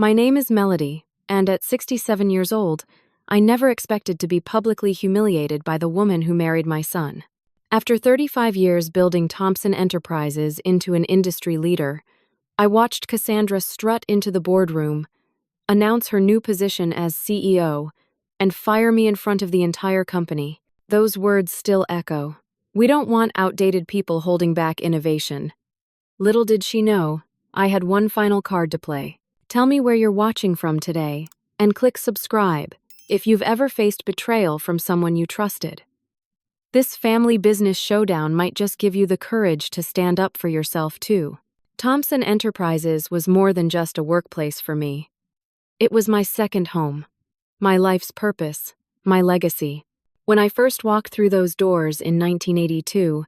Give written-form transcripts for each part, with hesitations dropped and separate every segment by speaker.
Speaker 1: My name is Melody, and at 67 years old, I never expected to be publicly humiliated by the woman who married my son. After 35 years building Thompson Enterprises into an industry leader, I watched Cassandra strut into the boardroom, announce her new position as CEO, and fire me in front of the entire company. Those words still echo. We don't want outdated people holding back innovation. Little did she know, I had one final card to play. Tell me where you're watching from today, and click subscribe if you've ever faced betrayal from someone you trusted. This family business showdown might just give you the courage to stand up for yourself too. Thompson Enterprises was more than just a workplace for me. It was my second home, my life's purpose, my legacy. When I first walked through those doors in 1982,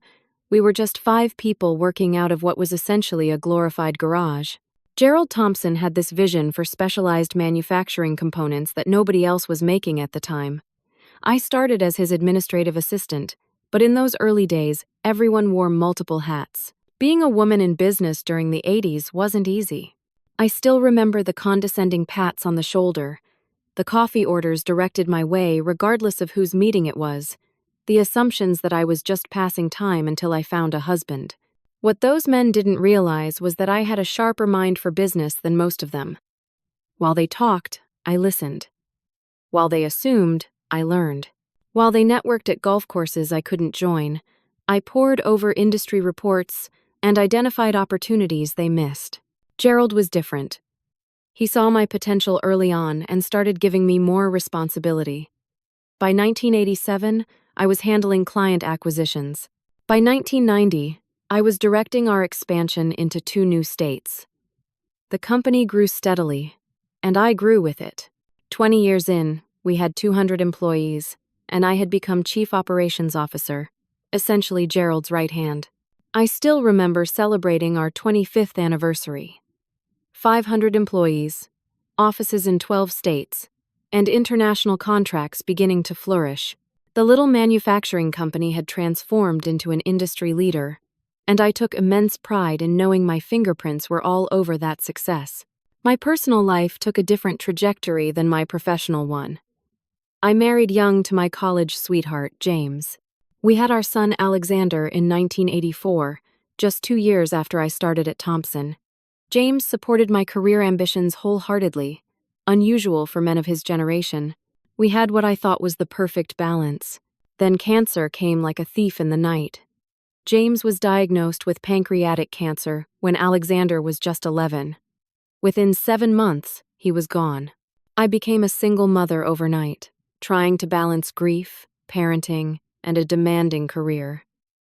Speaker 1: we were just 5 people working out of what was essentially a glorified garage. Gerald Thompson had this vision for specialized manufacturing components that nobody else was making at the time. I started as his administrative assistant, but in those early days, everyone wore multiple hats. Being a woman in business during the 80s wasn't easy. I still remember the condescending pats on the shoulder, the coffee orders directed my way regardless of whose meeting it was, the assumptions that I was just passing time until I found a husband. What those men didn't realize was that I had a sharper mind for business than most of them. While they talked, I listened. While they assumed, I learned. While they networked at golf courses I couldn't join, I pored over industry reports and identified opportunities they missed. Gerald was different. He saw my potential early on and started giving me more responsibility. By 1987, I was handling client acquisitions. By 1990, I was directing our expansion into 2 new states. The company grew steadily, and I grew with it. 20 years in, we had 200 employees, and I had become Chief Operations Officer, essentially Gerald's right hand. I still remember celebrating our 25th anniversary. 500 employees, offices in 12 states, and international contracts beginning to flourish. The little manufacturing company had transformed into an industry leader, and I took immense pride in knowing my fingerprints were all over that success. My personal life took a different trajectory than my professional one. I married young to my college sweetheart, James. We had our son Alexander in 1984, just 2 years after I started at Thompson. James supported my career ambitions wholeheartedly, unusual for men of his generation. We had what I thought was the perfect balance. Then cancer came like a thief in the night. James was diagnosed with pancreatic cancer when Alexander was just 11. Within 7 months, he was gone. I became a single mother overnight, trying to balance grief, parenting, and a demanding career.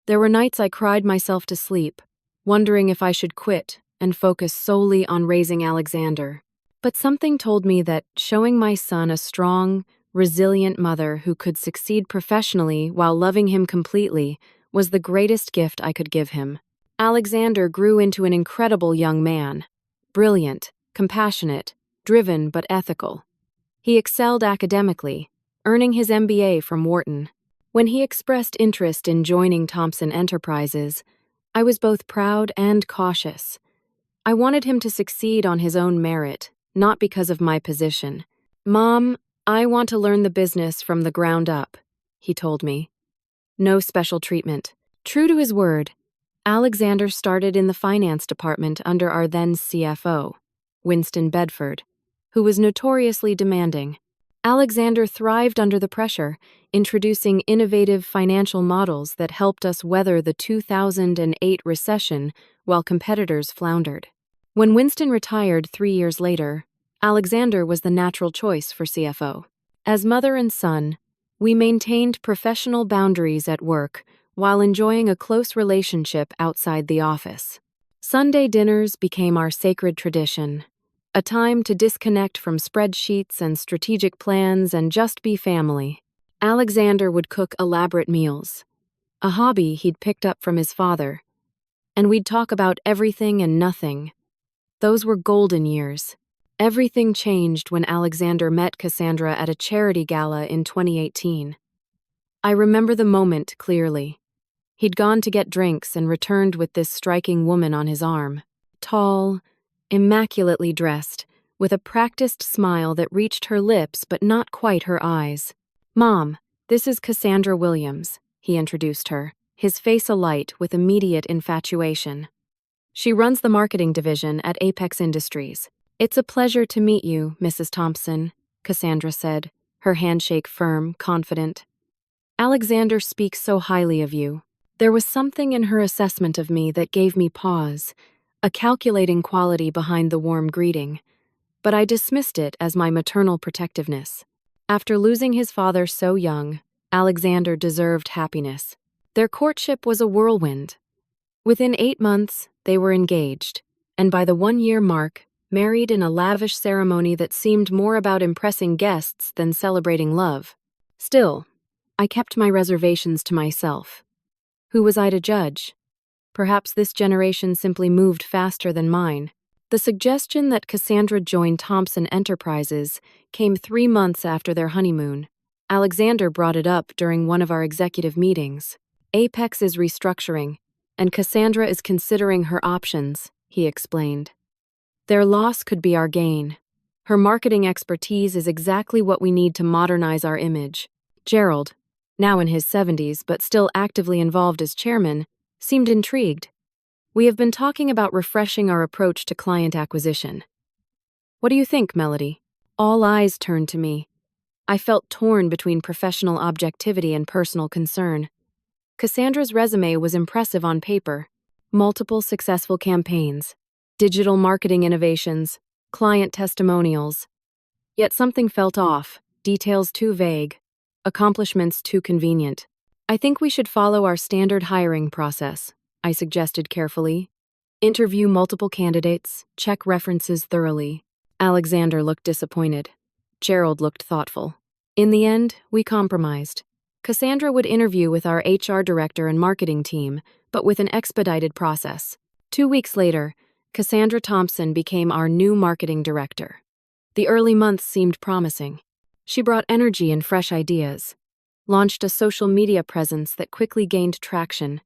Speaker 1: There were nights I cried myself to sleep, wondering if I should quit and focus solely on raising Alexander. But something told me that showing my son a strong, resilient mother who could succeed professionally while loving him completely was the greatest gift I could give him. Alexander grew into an incredible young man, brilliant, compassionate, driven but ethical. He excelled academically, earning his MBA from Wharton. When he expressed interest in joining Thompson Enterprises, I was both proud and cautious. I wanted him to succeed on his own merit, not because of my position. "Mom, I want to learn the business from the ground up," he told me. No special treatment. True to his word, Alexander started in the finance department under our then CFO, Winston Bedford, who was notoriously demanding. Alexander thrived under the pressure, introducing innovative financial models that helped us weather the 2008 recession while competitors floundered. When Winston retired 3 years later, Alexander was the natural choice for CFO. As mother and son, we maintained professional boundaries at work while enjoying a close relationship outside the office. Sunday dinners became our sacred tradition, a time to disconnect from spreadsheets and strategic plans and just be family. Alexander would cook elaborate meals, a hobby he'd picked up from his father, and we'd talk about everything and nothing. Those were golden years. Everything changed when Alexander met Cassandra at a charity gala in 2018. I remember the moment clearly. He'd gone to get drinks and returned with this striking woman on his arm. Tall, immaculately dressed, with a practiced smile that reached her lips but not quite her eyes. "Mom, this is Cassandra Williams," he introduced her, his face alight with immediate infatuation. "She runs the marketing division at Apex Industries." "It's a pleasure to meet you, Mrs. Thompson," Cassandra said, her handshake firm, confident. "Alexander speaks so highly of you." There was something in her assessment of me that gave me pause, a calculating quality behind the warm greeting, but I dismissed it as my maternal protectiveness. After losing his father so young, Alexander deserved happiness. Their courtship was a whirlwind. Within 8 months, they were engaged, and by the 1-year mark, married in a lavish ceremony that seemed more about impressing guests than celebrating love. Still, I kept my reservations to myself. Who was I to judge? Perhaps this generation simply moved faster than mine. The suggestion that Cassandra join Thompson Enterprises came 3 months after their honeymoon. Alexander brought it up during one of our executive meetings. "Apex is restructuring, and Cassandra is considering her options," he explained. "Their loss could be our gain. Her marketing expertise is exactly what we need to modernize our image." Gerald, now in his 70s but still actively involved as chairman, seemed intrigued. "We have been talking about refreshing our approach to client acquisition. What do you think, Melody?" All eyes turned to me. I felt torn between professional objectivity and personal concern. Cassandra's resume was impressive on paper. Multiple successful campaigns, digital marketing innovations, client testimonials. Yet something felt off, details too vague, accomplishments too convenient. "I think we should follow our standard hiring process," I suggested carefully. "Interview multiple candidates, check references thoroughly." Alexander looked disappointed. Gerald looked thoughtful. In the end, we compromised. Cassandra would interview with our HR director and marketing team, but with an expedited process. 2 weeks later, Cassandra Thompson became our new marketing director. The early months seemed promising. She brought energy and fresh ideas, launched a social media presence that quickly gained traction,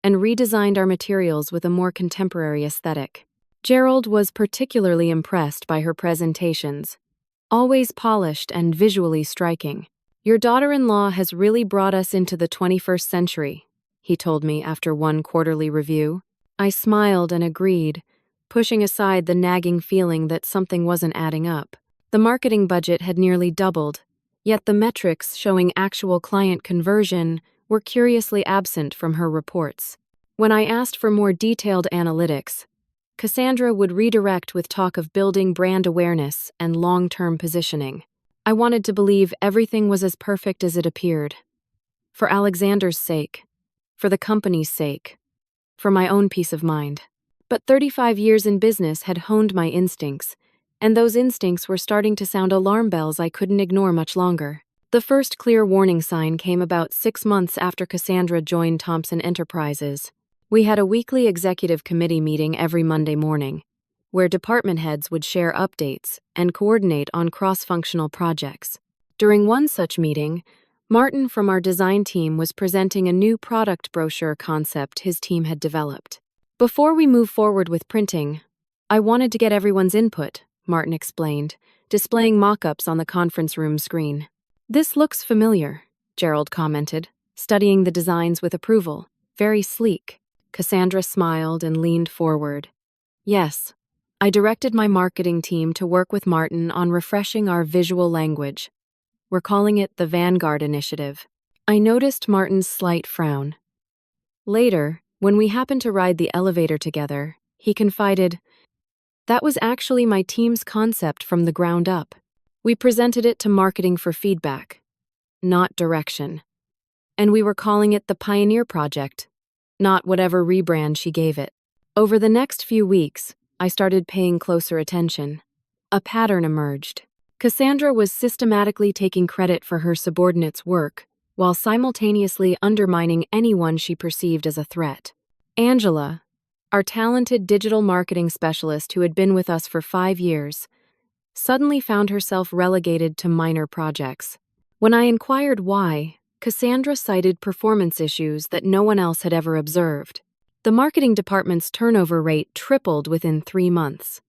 Speaker 1: and redesigned our materials with a more contemporary aesthetic. Gerald was particularly impressed by her presentations, always polished and visually striking. "Your daughter-in-law has really brought us into the 21st century, he told me after one quarterly review. I smiled and agreed, pushing aside the nagging feeling that something wasn't adding up. The marketing budget had nearly doubled, yet the metrics showing actual client conversion were curiously absent from her reports. When I asked for more detailed analytics, Cassandra would redirect with talk of building brand awareness and long-term positioning. I wanted to believe everything was as perfect as it appeared. For Alexander's sake, for the company's sake, for my own peace of mind. But 35 years in business had honed my instincts, and those instincts were starting to sound alarm bells I couldn't ignore much longer. The first clear warning sign came about 6 months after Cassandra joined Thompson Enterprises. We had a weekly executive committee meeting every Monday morning, where department heads would share updates and coordinate on cross-functional projects. During one such meeting, Martin from our design team was presenting a new product brochure concept his team had developed. "Before we move forward with printing, I wanted to get everyone's input," Martin explained, displaying mock-ups on the conference room screen. "This looks familiar," Gerald commented, studying the designs with approval. "Very sleek." Cassandra smiled and leaned forward. "Yes, I directed my marketing team to work with Martin on refreshing our visual language. We're calling it the Vanguard Initiative." I noticed Martin's slight frown. Later, when we happened to ride the elevator together, he confided, "That was actually my team's concept from the ground up. We presented it to marketing for feedback, not direction. And we were calling it the Pioneer Project, not whatever rebrand she gave it." Over the next few weeks, I started paying closer attention. A pattern emerged. Cassandra was systematically taking credit for her subordinates' work, while simultaneously undermining anyone she perceived as a threat. Angela, our talented digital marketing specialist who had been with us for 5 years, suddenly found herself relegated to minor projects. When I inquired why, Cassandra cited performance issues that no one else had ever observed. The marketing department's turnover rate tripled within 3 months.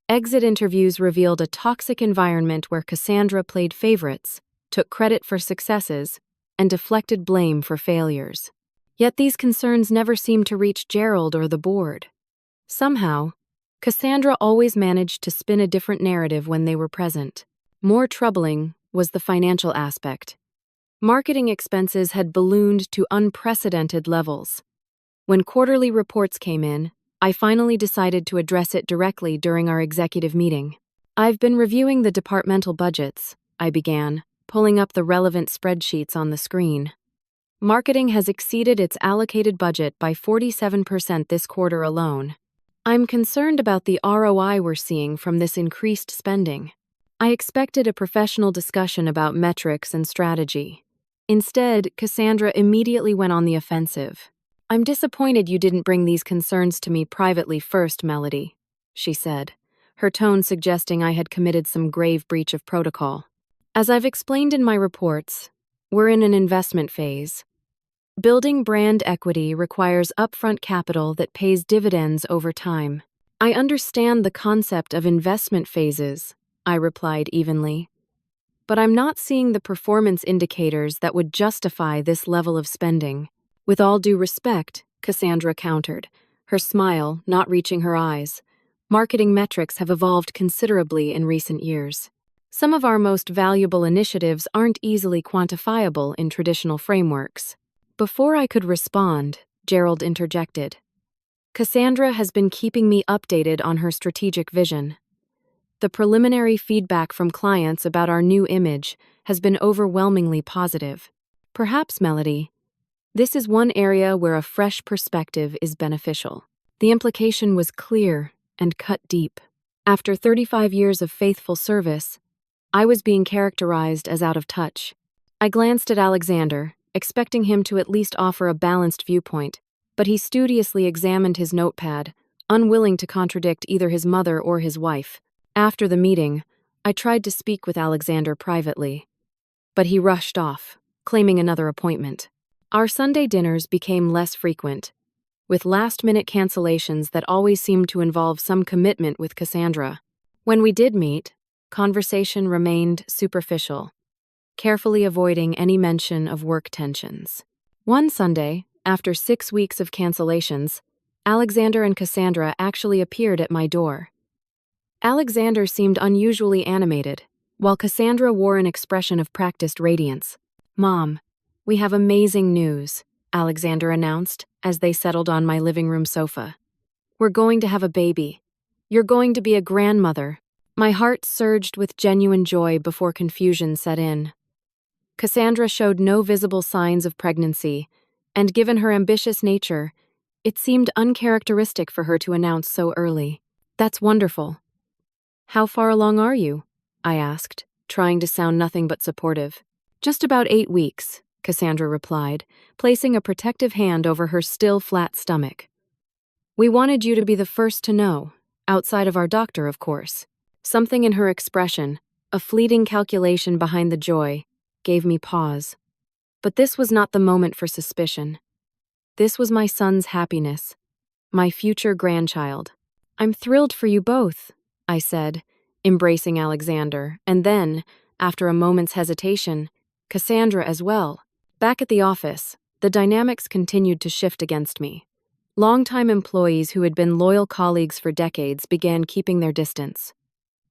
Speaker 1: Exit interviews revealed a toxic environment where Cassandra played favorites, took credit for successes, and deflected blame for failures. Yet these concerns never seemed to reach Gerald or the board. Somehow, Cassandra always managed to spin a different narrative when they were present. More troubling was the financial aspect. Marketing expenses had ballooned to unprecedented levels. When quarterly reports came in, I finally decided to address it directly during our executive meeting. "I've been reviewing the departmental budgets," I began, pulling up the relevant spreadsheets on the screen. "Marketing has exceeded its allocated budget by 47% this quarter alone. I'm concerned about the ROI we're seeing from this increased spending." I expected a professional discussion about metrics and strategy. Instead, Cassandra immediately went on the offensive. "I'm disappointed you didn't bring these concerns to me privately first, Melody," she said, her tone suggesting I had committed some grave breach of protocol. "As I've explained in my reports, we're in an investment phase. Building brand equity requires upfront capital that pays dividends over time. I understand the concept of investment phases," I replied evenly, "but I'm not seeing the performance indicators that would justify this level of spending." "With all due respect," Cassandra countered, her smile not reaching her eyes, "marketing metrics have evolved considerably in recent years. Some of our most valuable initiatives aren't easily quantifiable in traditional frameworks." Before I could respond, Gerald interjected. "Cassandra has been keeping me updated on her strategic vision. The preliminary feedback from clients about our new image has been overwhelmingly positive. Perhaps, Melody, this is one area where a fresh perspective is beneficial." The implication was clear and cut deep. After 35 years of faithful service, I was being characterized as out of touch. I glanced at Alexander, expecting him to at least offer a balanced viewpoint, but he studiously examined his notepad, unwilling to contradict either his mother or his wife. After the meeting, I tried to speak with Alexander privately, but he rushed off, claiming another appointment. Our Sunday dinners became less frequent, with last-minute cancellations that always seemed to involve some commitment with Cassandra. When we did meet, conversation remained superficial, carefully avoiding any mention of work tensions. One Sunday, after 6 weeks of cancellations, Alexander and Cassandra actually appeared at my door. Alexander seemed unusually animated, while Cassandra wore an expression of practiced radiance. "Mom, we have amazing news," Alexander announced as they settled on my living room sofa. "We're going to have a baby. You're going to be a grandmother." My heart surged with genuine joy before confusion set in. Cassandra showed no visible signs of pregnancy, and given her ambitious nature, it seemed uncharacteristic for her to announce so early. "That's wonderful. How far along are you?" I asked, trying to sound nothing but supportive. "Just about 8 weeks," Cassandra replied, placing a protective hand over her still flat stomach. "We wanted you to be the first to know, outside of our doctor, of course." Something in her expression, a fleeting calculation behind the joy, gave me pause. But this was not the moment for suspicion. This was my son's happiness, my future grandchild. "I'm thrilled for you both," I said, embracing Alexander, and then, after a moment's hesitation, Cassandra as well. Back at the office, the dynamics continued to shift against me. Longtime employees who had been loyal colleagues for decades began keeping their distance.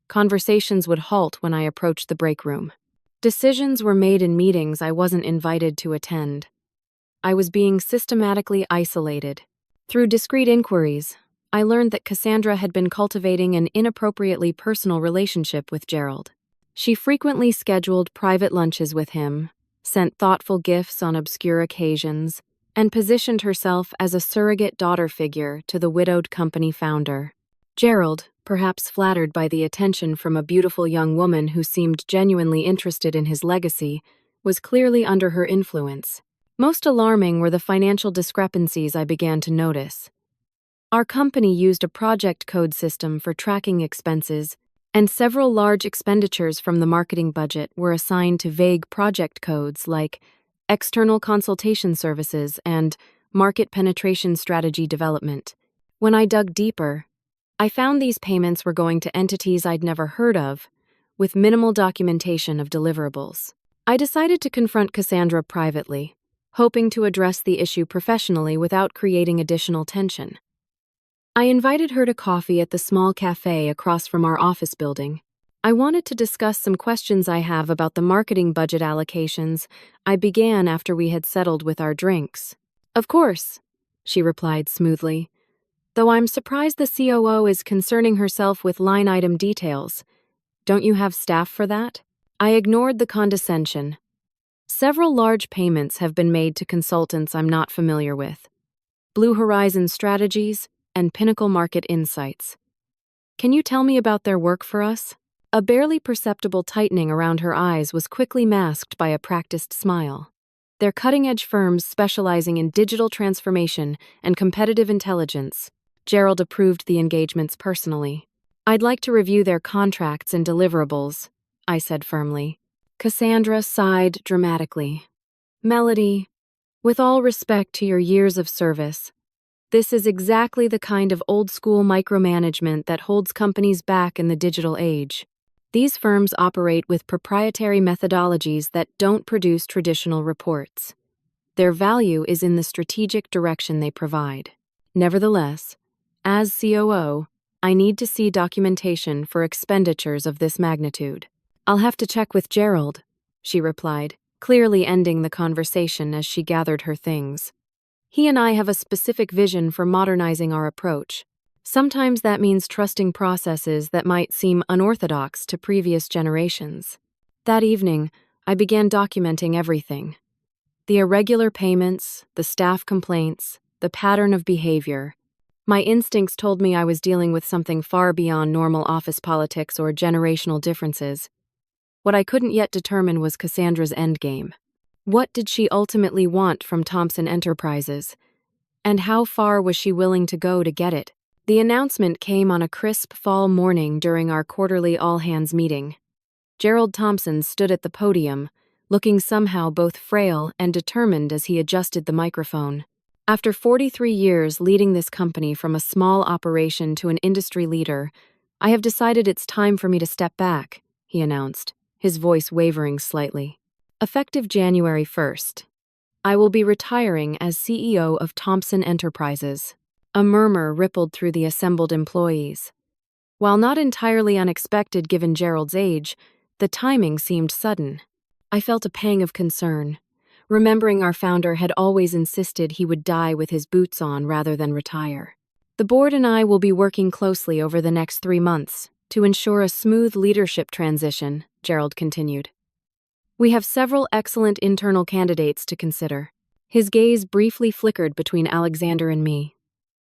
Speaker 1: Conversations would halt when I approached the break room. Decisions were made in meetings I wasn't invited to attend. I was being systematically isolated. Through discreet inquiries, I learned that Cassandra had been cultivating an inappropriately personal relationship with Gerald. She frequently scheduled private lunches with him, sent thoughtful gifts on obscure occasions, and positioned herself as a surrogate daughter figure to the widowed company founder. Gerald, perhaps flattered by the attention from a beautiful young woman who seemed genuinely interested in his legacy, was clearly under her influence. Most alarming were the financial discrepancies I began to notice. Our company used a project code system for tracking expenses, and several large expenditures from the marketing budget were assigned to vague project codes like external consultation services and market penetration strategy development. When I dug deeper, I found these payments were going to entities I'd never heard of, with minimal documentation of deliverables. I decided to confront Cassandra privately, hoping to address the issue professionally without creating additional tension. I invited her to coffee at the small cafe across from our office building. I wanted to discuss some questions I have about the marketing budget allocations I began after we had settled with our drinks. Of course, she replied smoothly, though I'm surprised the COO is concerning herself with line item details. Don't you have staff for that? I ignored the condescension. Several large payments have been made to consultants I'm not familiar with. Blue Horizon Strategies and Pinnacle Market Insights. Can you tell me about their work for us? A barely perceptible tightening around her eyes was quickly masked by a practiced smile. They're cutting-edge firms specializing in digital transformation and competitive intelligence. Gerald approved the engagements personally. I'd like to review their contracts and deliverables, I said firmly. Cassandra sighed dramatically. Melody, with all respect to your years of service, this is exactly the kind of old-school micromanagement that holds companies back in the digital age. These firms operate with proprietary methodologies that don't produce traditional reports. Their value is in the strategic direction they provide. Nevertheless, as COO, I need to see documentation for expenditures of this magnitude. I'll have to check with Gerald, she replied, clearly ending the conversation as she gathered her things. He and I have a specific vision for modernizing our approach. Sometimes that means trusting processes that might seem unorthodox to previous generations. That evening, I began documenting everything. The irregular payments, the staff complaints, the pattern of behavior. My instincts told me I was dealing with something far beyond normal office politics or generational differences. What I couldn't yet determine was Cassandra's endgame. What did she ultimately want from Thompson Enterprises? And how far was she willing to go to get it? The announcement came on a crisp fall morning during our quarterly all-hands meeting. Gerald Thompson stood at the podium, looking somehow both frail and determined as he adjusted the microphone. After 43 years leading this company from a small operation to an industry leader, I have decided it's time for me to step back, he announced, his voice wavering slightly. Effective January 1st, I will be retiring as CEO of Thompson Enterprises. A murmur rippled through the assembled employees. While not entirely unexpected given Gerald's age, the timing seemed sudden. I felt a pang of concern, remembering our founder had always insisted he would die with his boots on rather than retire. The board and I will be working closely over the next 3 months to ensure a smooth leadership transition, Gerald continued. We have several excellent internal candidates to consider. His gaze briefly flickered between Alexander and me.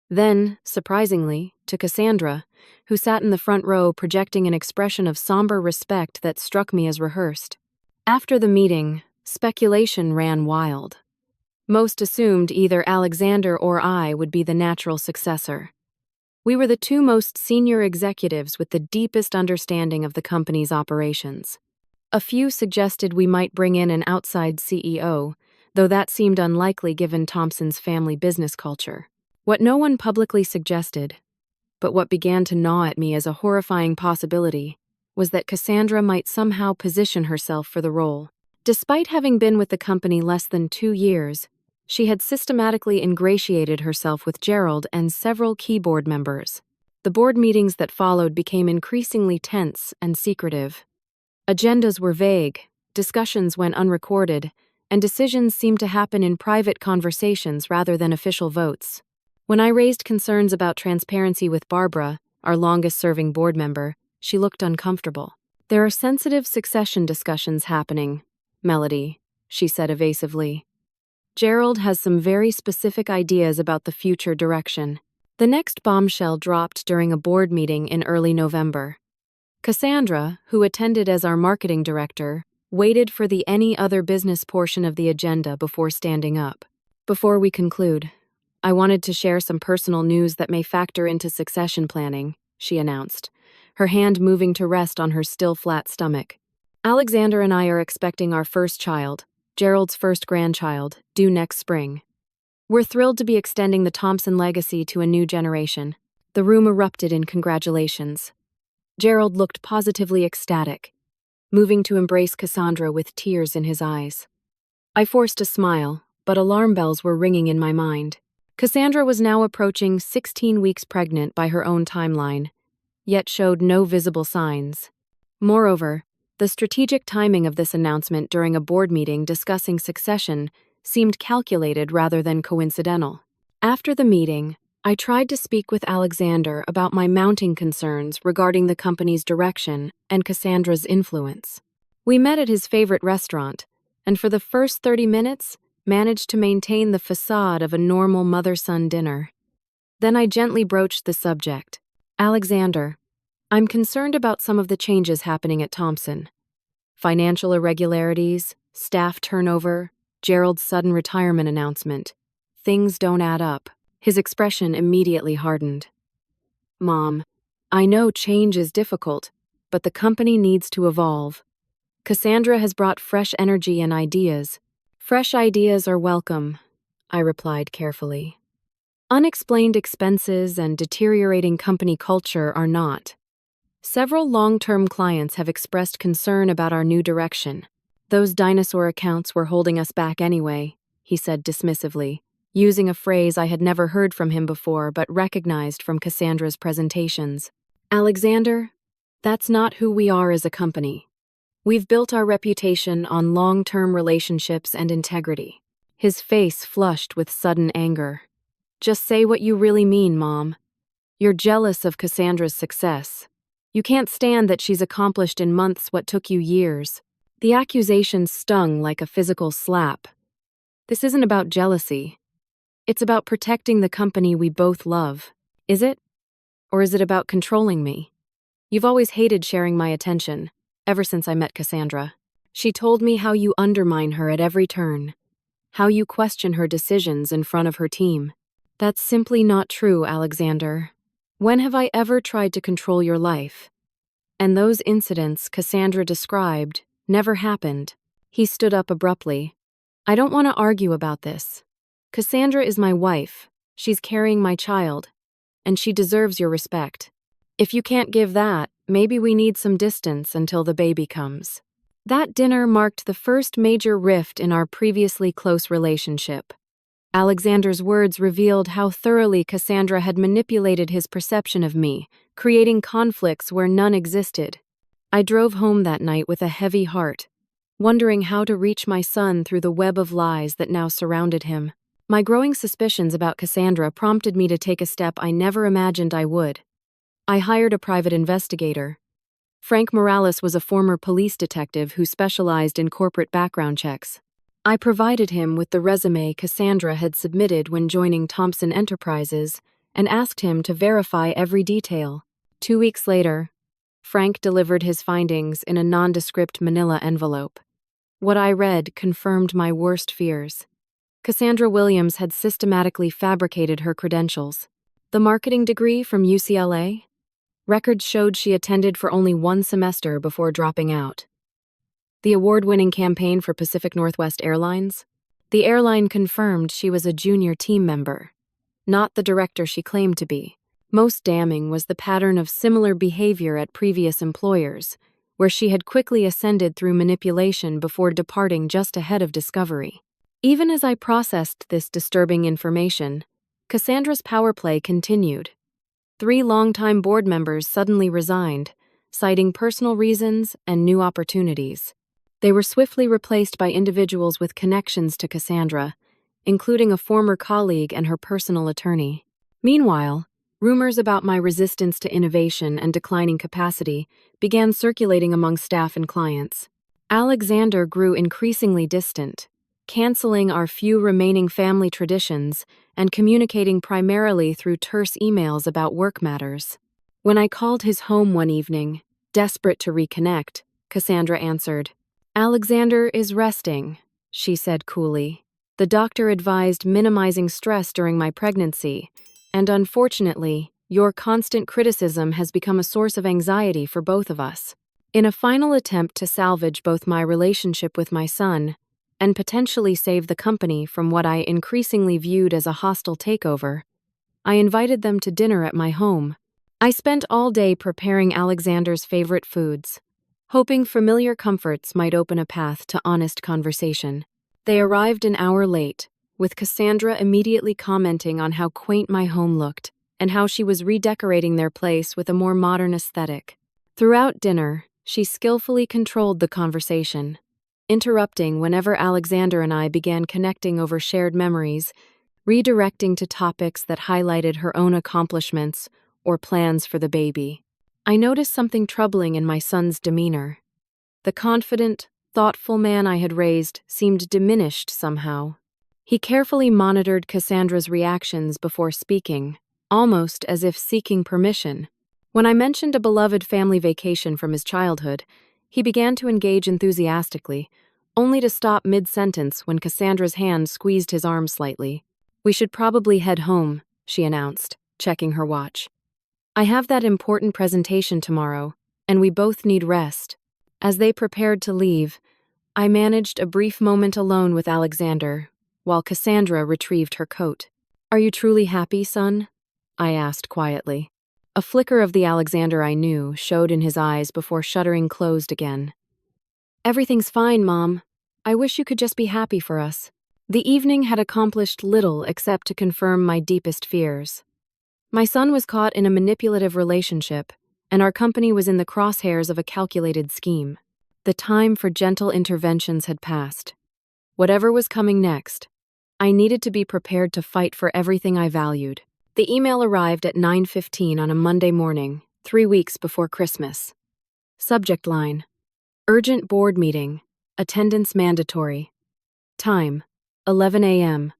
Speaker 1: Then, surprisingly, to Cassandra, who sat in the front row projecting an expression of somber respect that struck me as rehearsed. After the meeting, speculation ran wild. Most assumed either Alexander or I would be the natural successor. We were the two most senior executives with the deepest understanding of the company's operations. A few suggested we might bring in an outside CEO, though that seemed unlikely given Thompson's family business culture. What no one publicly suggested, but what began to gnaw at me as a horrifying possibility, was that Cassandra might somehow position herself for the role. Despite having been with the company less than 2 years, she had systematically ingratiated herself with Gerald and several key board members. The board meetings that followed became increasingly tense and secretive. Agendas were vague, discussions went unrecorded, and decisions seemed to happen in private conversations rather than official votes. When I raised concerns about transparency with Barbara, our longest-serving board member, she looked uncomfortable. There are sensitive succession discussions happening, Melody, she said evasively. Gerald has some very specific ideas about the future direction. The next bombshell dropped during a board meeting in early November. Cassandra, who attended as our marketing director, waited for the any other business portion of the agenda before standing up. Before we conclude, I wanted to share some personal news that may factor into succession planning, she announced, her hand moving to rest on her still flat stomach. Alexander and I are expecting our first child, Gerald's first grandchild, due next spring. We're thrilled to be extending the Thompson legacy to a new generation. The room erupted in congratulations. Gerald looked positively ecstatic, moving to embrace Cassandra with tears in his eyes. I forced a smile, but alarm bells were ringing in my mind. Cassandra was now approaching 16 weeks pregnant by her own timeline, yet showed no visible signs. Moreover, the strategic timing of this announcement during a board meeting discussing succession seemed calculated rather than coincidental. After the meeting, I tried to speak with Alexander about my mounting concerns regarding the company's direction and Cassandra's influence. We met at his favorite restaurant, and for the first 30 minutes, managed to maintain the facade of a normal mother-son dinner. Then I gently broached the subject. Alexander, I'm concerned about some of the changes happening at Thompson. Financial irregularities, staff turnover, Gerald's sudden retirement announcement. Things don't add up. His expression immediately hardened. Mom, I know change is difficult, but the company needs to evolve. Cassandra has brought fresh energy and ideas. Fresh ideas are welcome, I replied carefully. Unexplained expenses and deteriorating company culture are not. Several long-term clients have expressed concern about our new direction. Those dinosaur accounts were holding us back anyway, he said dismissively, using a phrase I had never heard from him before but recognized from Cassandra's presentations. Alexander, that's not who we are as a company. We've built our reputation on long-term relationships and integrity. His face flushed with sudden anger. Just say what you really mean, Mom. You're jealous of Cassandra's success. You can't stand that she's accomplished in months what took you years. The accusation stung like a physical slap. This isn't about jealousy. It's about protecting the company we both love. Is it? Or is it about controlling me? You've always hated sharing my attention, ever since I met Cassandra. She told me how you undermine her at every turn, how you question her decisions in front of her team. That's simply not true, Alexander. When have I ever tried to control your life? And those incidents Cassandra described never happened. He stood up abruptly. I don't want to argue about this. Cassandra is my wife. She's carrying my child, and she deserves your respect. If you can't give that, maybe we need some distance until the baby comes. That dinner marked the first major rift in our previously close relationship. Alexander's words revealed how thoroughly Cassandra had manipulated his perception of me, creating conflicts where none existed. I drove home that night with a heavy heart, wondering how to reach my son through the web of lies that now surrounded him. My growing suspicions about Cassandra prompted me to take a step I never imagined I would. I hired a private investigator. Frank Morales was a former police detective who specialized in corporate background checks. I provided him with the resume Cassandra had submitted when joining Thompson Enterprises and asked him to verify every detail. 2 weeks later, Frank delivered his findings in a nondescript manila envelope. What I read confirmed my worst fears. Cassandra Williams had systematically fabricated her credentials. The marketing degree from UCLA? Records showed she attended for only 1 semester before dropping out. The award-winning campaign for Pacific Northwest Airlines? The airline confirmed she was a junior team member, not the director she claimed to be. Most damning was the pattern of similar behavior at previous employers, where she had quickly ascended through manipulation before departing just ahead of discovery. Even as I processed this disturbing information, Cassandra's power play continued. 3 longtime board members suddenly resigned, citing personal reasons and new opportunities. They were swiftly replaced by individuals with connections to Cassandra, including a former colleague and her personal attorney. Meanwhile, rumors about my resistance to innovation and declining capacity began circulating among staff and clients. Alexander grew increasingly distant, canceling our few remaining family traditions and communicating primarily through terse emails about work matters. When I called his home one evening, desperate to reconnect, Cassandra answered. Alexander is resting, she said coolly. The doctor advised minimizing stress during my pregnancy, and unfortunately, your constant criticism has become a source of anxiety for both of us. In a final attempt to salvage both my relationship with my son and potentially save the company from what I increasingly viewed as a hostile takeover, I invited them to dinner at my home. I spent all day preparing Alexander's favorite foods, hoping familiar comforts might open a path to honest conversation. They arrived an hour late, with Cassandra immediately commenting on how quaint my home looked and how she was redecorating their place with a more modern aesthetic. Throughout dinner, she skillfully controlled the conversation, interrupting whenever Alexander and I began connecting over shared memories, redirecting to topics that highlighted her own accomplishments or plans for the baby. I noticed something troubling in my son's demeanor. The confident, thoughtful man I had raised seemed diminished somehow. He carefully monitored Cassandra's reactions before speaking, almost as if seeking permission. When I mentioned a beloved family vacation from his childhood, he began to engage enthusiastically, only to stop mid-sentence when Cassandra's hand squeezed his arm slightly. "We should probably head home," she announced, checking her watch. "I have that important presentation tomorrow, and we both need rest." As they prepared to leave, I managed a brief moment alone with Alexander, while Cassandra retrieved her coat. "Are you truly happy, son?" I asked quietly. A flicker of the Alexander I knew showed in his eyes before shuttering closed again. "Everything's fine, Mom. I wish you could just be happy for us." The evening had accomplished little except to confirm my deepest fears. My son was caught in a manipulative relationship, and our company was in the crosshairs of a calculated scheme. The time for gentle interventions had passed. Whatever was coming next, I needed to be prepared to fight for everything I valued. The email arrived at 9:15 on a Monday morning, 3 weeks before Christmas. Subject line: Urgent board meeting. Attendance mandatory. Time: 11 a.m.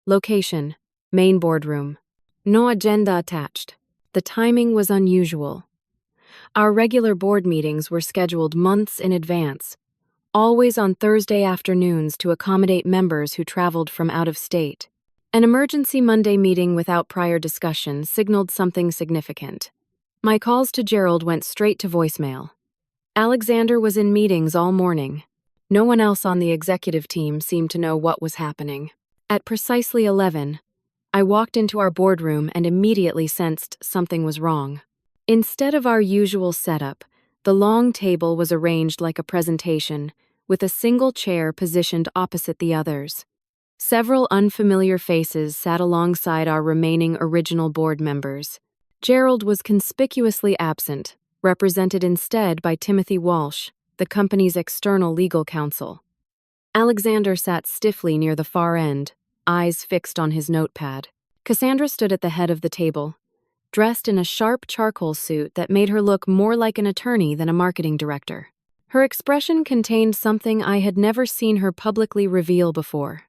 Speaker 1: Location: main boardroom. No agenda attached. The timing was unusual. Our regular board meetings were scheduled months in advance, always on Thursday afternoons to accommodate members who traveled from out of state. An emergency Monday meeting without prior discussion signaled something significant. My calls to Gerald went straight to voicemail. Alexander was in meetings all morning. No one else on the executive team seemed to know what was happening. At precisely 11, I walked into our boardroom and immediately sensed something was wrong. Instead of our usual setup, the long table was arranged like a presentation, with a single chair positioned opposite the others. Several unfamiliar faces sat alongside our remaining original board members. Gerald was conspicuously absent, represented instead by Timothy Walsh, the company's external legal counsel. Alexander sat stiffly near the far end, eyes fixed on his notepad. Cassandra stood at the head of the table, dressed in a sharp charcoal suit that made her look more like an attorney than a marketing director. Her expression contained something I had never seen her publicly reveal before: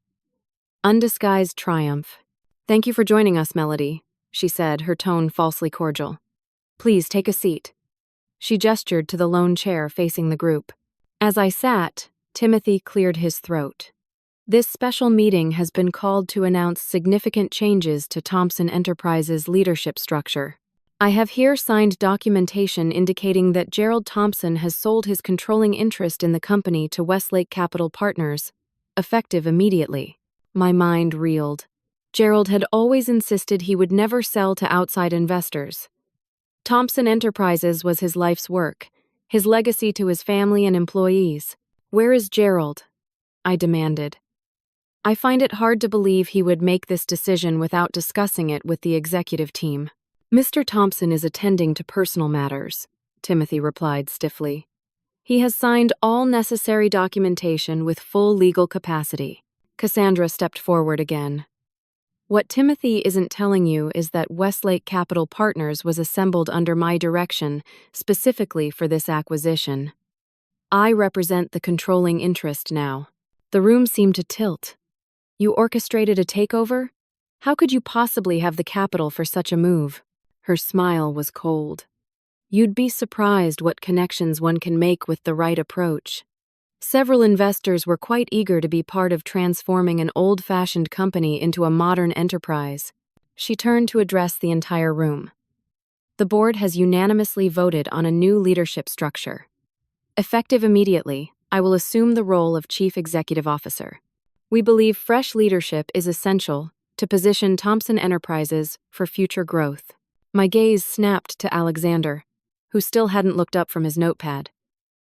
Speaker 1: undisguised triumph. "Thank you for joining us, Melody," she said, her tone falsely cordial. "Please take a seat." She gestured to the lone chair facing the group. As I sat, Timothy cleared his throat. "This special meeting has been called to announce significant changes to Thompson Enterprises' leadership structure. I have here signed documentation indicating that Gerald Thompson has sold his controlling interest in the company to Westlake Capital Partners, effective immediately." My mind reeled. Gerald had always insisted he would never sell to outside investors. Thompson Enterprises was his life's work, his legacy to his family and employees. "Where is Gerald?" I demanded. "I find it hard to believe he would make this decision without discussing it with the executive team." "Mr. Thompson is attending to personal matters," Timothy replied stiffly. "He has signed all necessary documentation with full legal capacity." Cassandra stepped forward again. "What Timothy isn't telling you is that Westlake Capital Partners was assembled under my direction specifically for this acquisition. I represent the controlling interest now." The room seemed to tilt. "You orchestrated a takeover? How could you possibly have the capital for such a move?" Her smile was cold. "You'd be surprised what connections one can make with the right approach. Several investors were quite eager to be part of transforming an old-fashioned company into a modern enterprise." She turned to address the entire room. "The board has unanimously voted on a new leadership structure. Effective immediately, I will assume the role of Chief Executive Officer. We believe fresh leadership is essential to position Thompson Enterprises for future growth. My gaze snapped to Alexander, who still hadn't looked up from his notepad.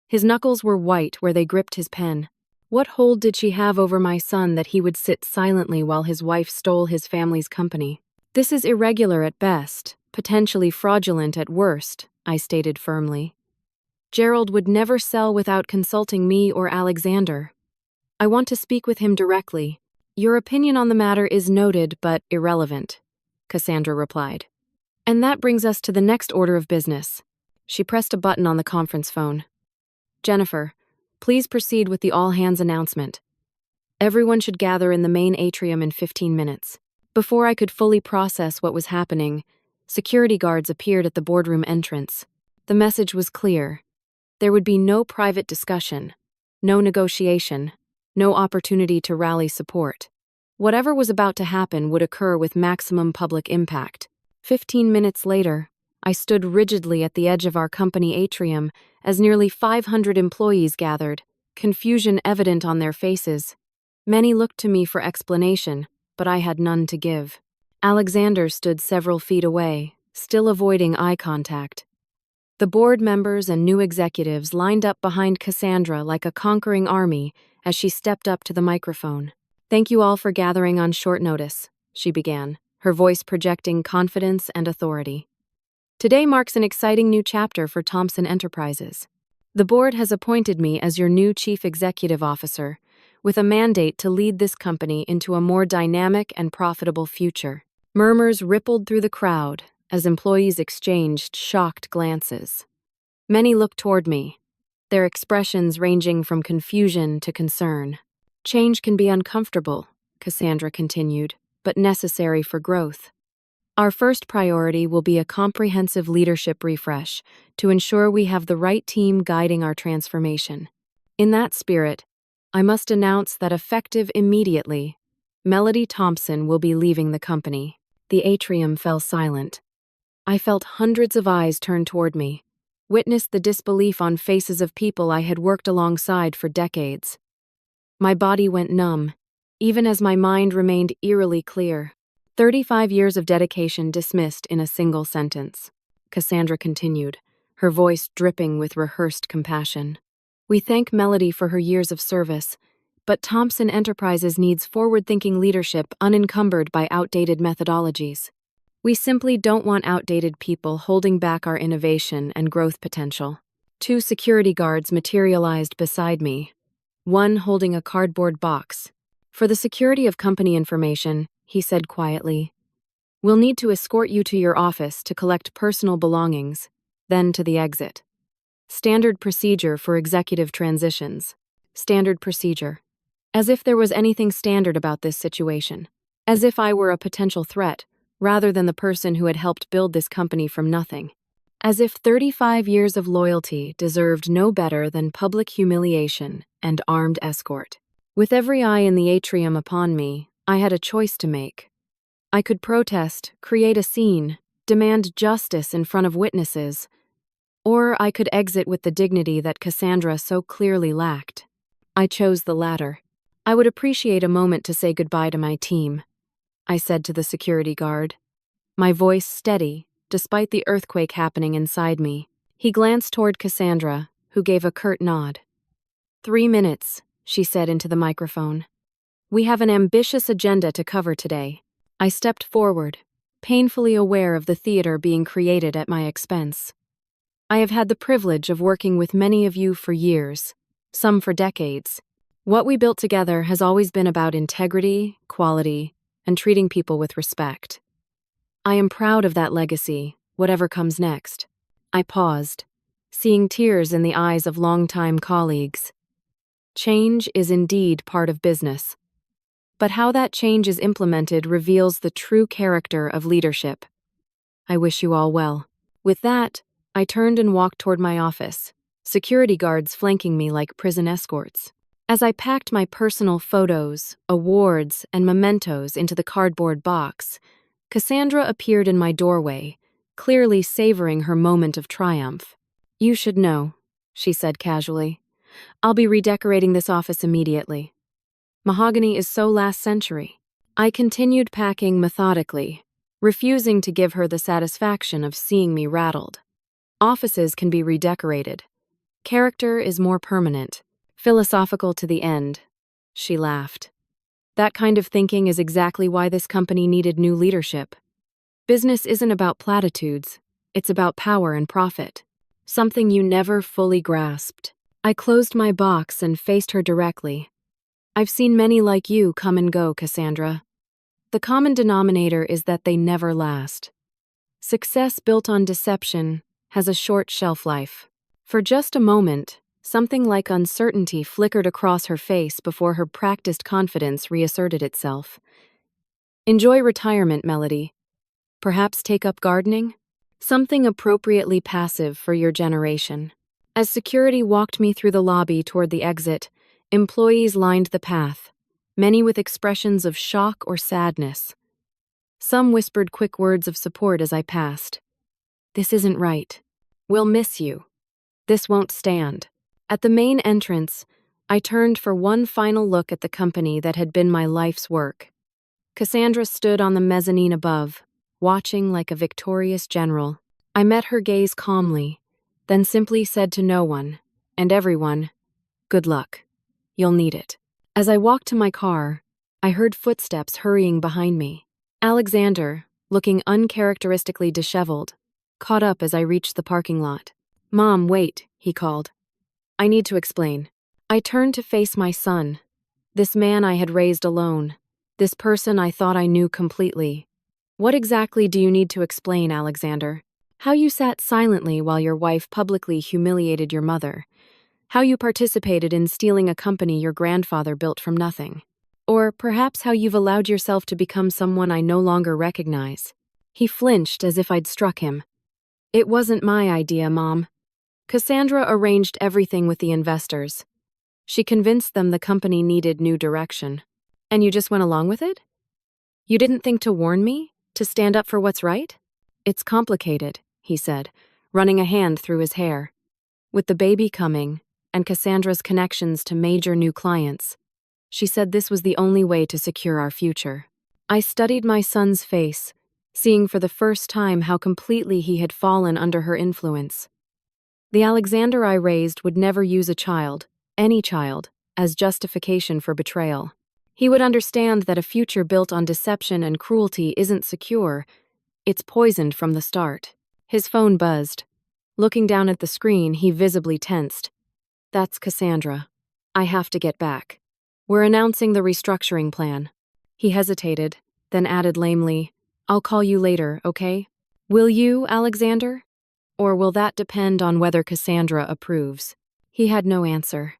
Speaker 1: His knuckles were white where they gripped his pen. What hold did she have over my son that he would sit silently while his wife stole his family's company? This is irregular at best, potentially fraudulent at worst, I stated firmly. Gerald would never sell without consulting me or Alexander. I want to speak with him directly. Your opinion on the matter is noted but irrelevant, Cassandra replied. And that brings us to the next order of business. She pressed a button on the conference phone. Jennifer, please proceed with the all-hands announcement. Everyone should gather in the main atrium in 15 minutes. Before I could fully process what was happening, security guards appeared at the boardroom entrance. The message was clear. There would be no private discussion, no negotiation, no opportunity to rally support. Whatever was about to happen would occur with maximum public impact. 15 minutes later, I stood rigidly at the edge of our company atrium as nearly 500 employees gathered, confusion evident on their faces. Many looked to me for explanation, but I had none to give. Alexander stood several feet away, still avoiding eye contact. The board members and new executives lined up behind Cassandra like a conquering army as she stepped up to the microphone. Thank you all for gathering on short notice, she began, her voice projecting confidence and authority. Today marks an exciting new chapter for Thompson Enterprises. The board has appointed me as your new chief executive officer, with a mandate to lead this company into a more dynamic and profitable future. Murmurs rippled through the crowd as employees exchanged shocked glances. Many looked toward me, their expressions ranging from confusion to concern. Change can be uncomfortable, Cassandra continued, but necessary for growth. Our first priority will be a comprehensive leadership refresh to ensure we have the right team guiding our transformation. In that spirit, I must announce that effective immediately, Melody Thompson will be leaving the company. The atrium fell silent. I felt hundreds of eyes turn toward me, witnessed the disbelief on faces of people I had worked alongside for decades. My body went numb, even as my mind remained eerily clear. 35 years of dedication dismissed in a single sentence. Cassandra continued, her voice dripping with rehearsed compassion. We thank Melody for her years of service, but Thompson Enterprises needs forward-thinking leadership unencumbered by outdated methodologies. We simply don't want outdated people holding back our innovation and growth potential. 2 security guards materialized beside me, one holding a cardboard box. For the security of company information, he said quietly, we'll need to escort you to your office to collect personal belongings, then to the exit. Standard procedure for executive transitions. Standard procedure. As if there was anything standard about this situation. As if I were a potential threat, rather than the person who had helped build this company from nothing. As if 35 years of loyalty deserved no better than public humiliation and armed escort. With every eye in the atrium upon me, I had a choice to make. I could protest, create a scene, demand justice in front of witnesses, or I could exit with the dignity that Cassandra so clearly lacked. I chose the latter. I would appreciate a moment to say goodbye to my team, I said to the security guard, my voice steady, despite the earthquake happening inside me. He glanced toward Cassandra, who gave a curt nod. 3 minutes, she said into the microphone. We have an ambitious agenda to cover today. I stepped forward, painfully aware of the theater being created at my expense. I have had the privilege of working with many of you for years, some for decades. What we built together has always been about integrity, quality, and treating people with respect. I am proud of that legacy, whatever comes next. I paused, seeing tears in the eyes of longtime colleagues. Change is indeed part of business. But how that change is implemented reveals the true character of leadership. I wish you all well. With that, I turned and walked toward my office, security guards flanking me like prison escorts. As I packed my personal photos, awards, and mementos into the cardboard box, Cassandra appeared in my doorway, clearly savoring her moment of triumph. You should know, she said casually. I'll be redecorating this office immediately. Mahogany is so last century. I continued packing methodically, refusing to give her the satisfaction of seeing me rattled. Offices can be redecorated. Character is more permanent, philosophical to the end. She laughed. That kind of thinking is exactly why this company needed new leadership. Business isn't about platitudes, it's about power and profit. Something you never fully grasped. I closed my box and faced her directly. I've seen many like you come and go, Cassandra. The common denominator is that they never last. Success built on deception has a short shelf life. For just a moment, something like uncertainty flickered across her face before her practiced confidence reasserted itself. Enjoy retirement, Melody. Perhaps take up gardening? Something appropriately passive for your generation. As security walked me through the lobby toward the exit, employees lined the path, many with expressions of shock or sadness. Some whispered quick words of support as I passed. This isn't right. We'll miss you. This won't stand. At the main entrance, I turned for one final look at the company that had been my life's work. Cassandra stood on the mezzanine above, watching like a victorious general. I met her gaze calmly, then simply said to no one, and everyone, good luck. You'll need it. As I walked to my car, I heard footsteps hurrying behind me. Alexander, looking uncharacteristically disheveled, caught up as I reached the parking lot. Mom, wait, he called. I need to explain. I turned to face my son, this man I had raised alone, this person I thought I knew completely. What exactly do you need to explain, Alexander? How you sat silently while your wife publicly humiliated your mother. How you participated in stealing a company your grandfather built from nothing. Or perhaps how you've allowed yourself to become someone I no longer recognize. He flinched as if I'd struck him. It wasn't my idea, Mom. Cassandra arranged everything with the investors. She convinced them the company needed new direction. And you just went along with it? You didn't think to warn me? To stand up for what's right? It's complicated, he said, running a hand through his hair. With the baby coming, and Cassandra's connections to major new clients, she said this was the only way to secure our future. I studied my son's face, seeing for the first time how completely he had fallen under her influence. The Alexander I raised would never use a child, any child, as justification for betrayal. He would understand that a future built on deception and cruelty isn't secure, it's poisoned from the start. His phone buzzed. Looking down at the screen, he visibly tensed. That's Cassandra. I have to get back. We're announcing the restructuring plan. He hesitated, then added lamely, I'll call you later, okay? Will you, Alexander? Or will that depend on whether Cassandra approves? He had no answer.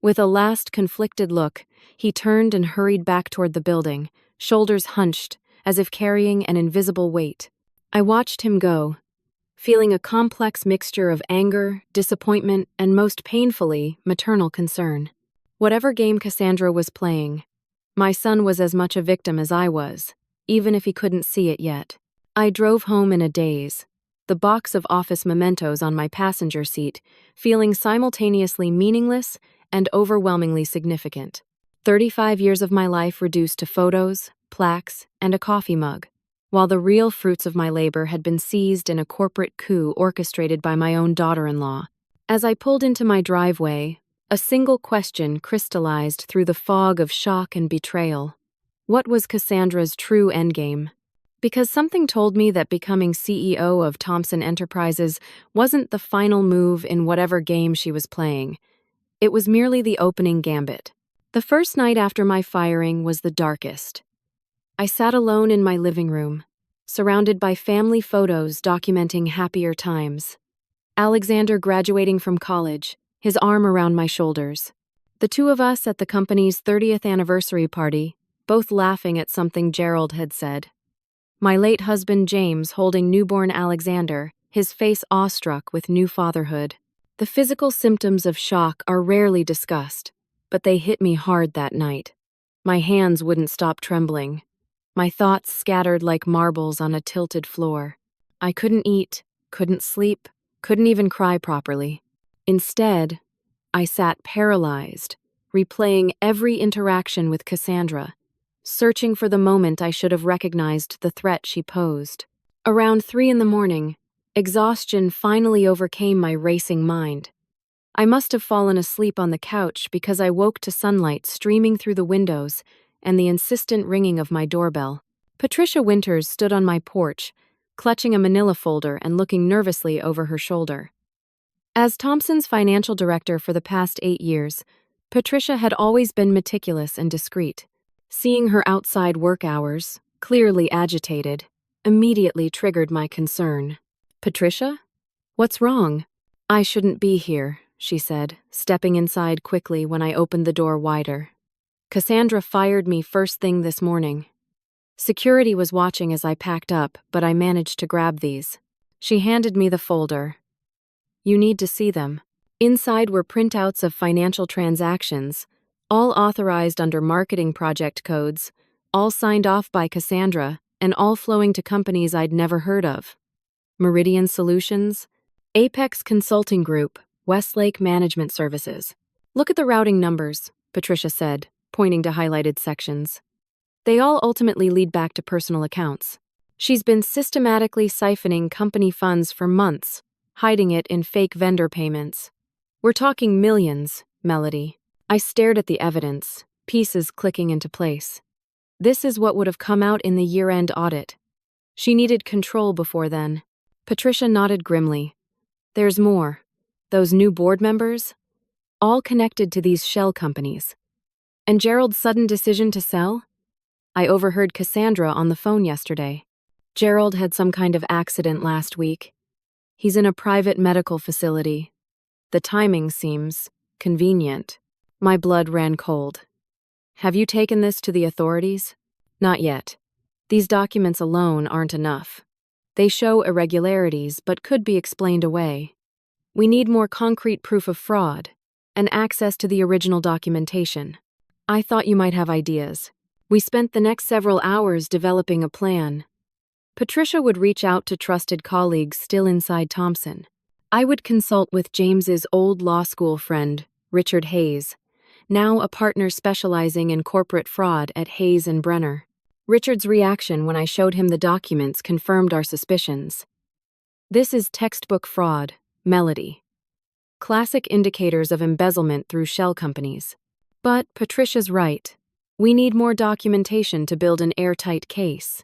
Speaker 1: With a last conflicted look, he turned and hurried back toward the building, shoulders hunched, as if carrying an invisible weight. I watched him go, feeling a complex mixture of anger, disappointment, and most painfully, maternal concern. Whatever game Cassandra was playing, my son was as much a victim as I was, even if he couldn't see it yet. I drove home in a daze, the box of office mementos on my passenger seat, feeling simultaneously meaningless and overwhelmingly significant. 35 years of my life reduced to photos, plaques, and a coffee mug, while the real fruits of my labor had been seized in a corporate coup orchestrated by my own daughter-in-law. As I pulled into my driveway, a single question crystallized through the fog of shock and betrayal. What was Cassandra's true endgame? Because something told me that becoming CEO of Thompson Enterprises wasn't the final move in whatever game she was playing. It was merely the opening gambit. The first night after my firing was the darkest. I sat alone in my living room, surrounded by family photos documenting happier times. Alexander graduating from college, his arm around my shoulders. The two of us at the company's 30th anniversary party, both laughing at something Gerald had said. My late husband James holding newborn Alexander, his face awestruck with new fatherhood. The physical symptoms of shock are rarely discussed, but they hit me hard that night. My hands wouldn't stop trembling. My thoughts scattered like marbles on a tilted floor. I couldn't eat, couldn't sleep, couldn't even cry properly. Instead, I sat paralyzed, replaying every interaction with Cassandra, searching for the moment I should have recognized the threat she posed. Around 3 in the morning, exhaustion finally overcame my racing mind. I must have fallen asleep on the couch because I woke to sunlight streaming through the windows and the insistent ringing of my doorbell. Patricia Winters stood on my porch, clutching a manila folder and looking nervously over her shoulder. As Thompson's financial director for the past 8 years, Patricia had always been meticulous and discreet. Seeing her outside work hours, clearly agitated, immediately triggered my concern. "Patricia? What's wrong?" "I shouldn't be here," she said, stepping inside quickly when I opened the door wider. "Cassandra fired me first thing this morning. Security was watching as I packed up, but I managed to grab these." She handed me the folder. "You need to see them." Inside were printouts of financial transactions, all authorized under marketing project codes, all signed off by Cassandra, and all flowing to companies I'd never heard of. Meridian Solutions, Apex Consulting Group, Westlake Management Services. "Look at the routing numbers," Patricia said, pointing to highlighted sections. "They all ultimately lead back to personal accounts. She's been systematically siphoning company funds for months, hiding it in fake vendor payments. We're talking millions, Melody." I stared at the evidence, pieces clicking into place. This is what would have come out in the year-end audit. She needed control before then. Patricia nodded grimly. "There's more. Those new board members? All connected to these shell companies. And Gerald's sudden decision to sell? I overheard Cassandra on the phone yesterday. Gerald had some kind of accident last week. He's in a private medical facility. The timing seems convenient." My blood ran cold. "Have you taken this to the authorities?" "Not yet. These documents alone aren't enough. They show irregularities but could be explained away. We need more concrete proof of fraud and access to the original documentation." "I thought you might have ideas." We spent the next several hours developing a plan. Patricia would reach out to trusted colleagues still inside Thompson. I would consult with James's old law school friend, Richard Hayes, now a partner specializing in corporate fraud at Hayes and Brenner. Richard's reaction when I showed him the documents confirmed our suspicions. "This is textbook fraud, Melody. Classic indicators of embezzlement through shell companies." But Patricia's right. We need more documentation to build an airtight case.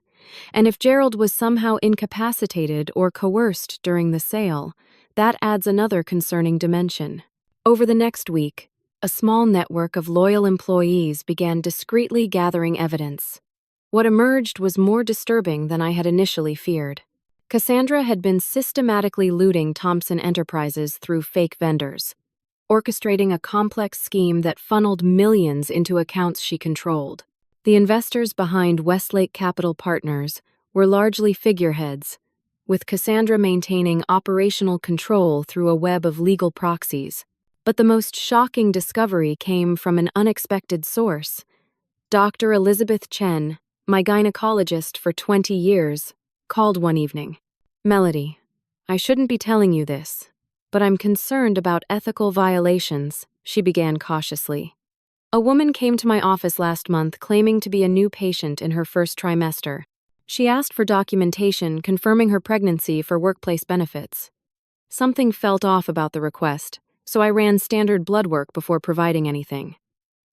Speaker 1: And if Gerald was somehow incapacitated or coerced during the sale, that adds another concerning dimension. Over the next week, a small network of loyal employees began discreetly gathering evidence. What emerged was more disturbing than I had initially feared. Cassandra had been systematically looting Thompson Enterprises through fake vendors, orchestrating a complex scheme that funneled millions into accounts she controlled. The investors behind Westlake Capital Partners were largely figureheads, with Cassandra maintaining operational control through a web of legal proxies. But the most shocking discovery came from an unexpected source. Dr. Elizabeth Chen, my gynecologist for 20 years, called one evening. "Melody, I shouldn't be telling you this, but I'm concerned about ethical violations," she began cautiously. "A woman came to my office last month claiming to be a new patient in her first trimester. She asked for documentation confirming her pregnancy for workplace benefits. Something felt off about the request, so I ran standard blood work before providing anything.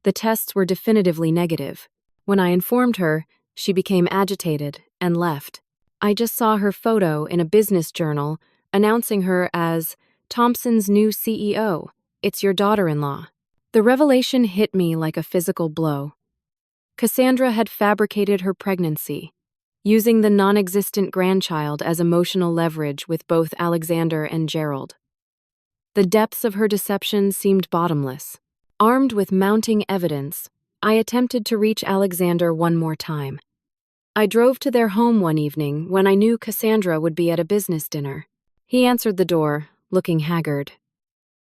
Speaker 1: The tests were definitively negative. When I informed her, she became agitated and left. I just saw her photo in a business journal announcing her as Thompson's new CEO. It's your daughter-in-law." The revelation hit me like a physical blow. Cassandra had fabricated her pregnancy, using the non-existent grandchild as emotional leverage with both Alexander and Gerald. The depths of her deception seemed bottomless. Armed with mounting evidence, I attempted to reach Alexander one more time. I drove to their home one evening when I knew Cassandra would be at a business dinner. He answered the door, looking haggard.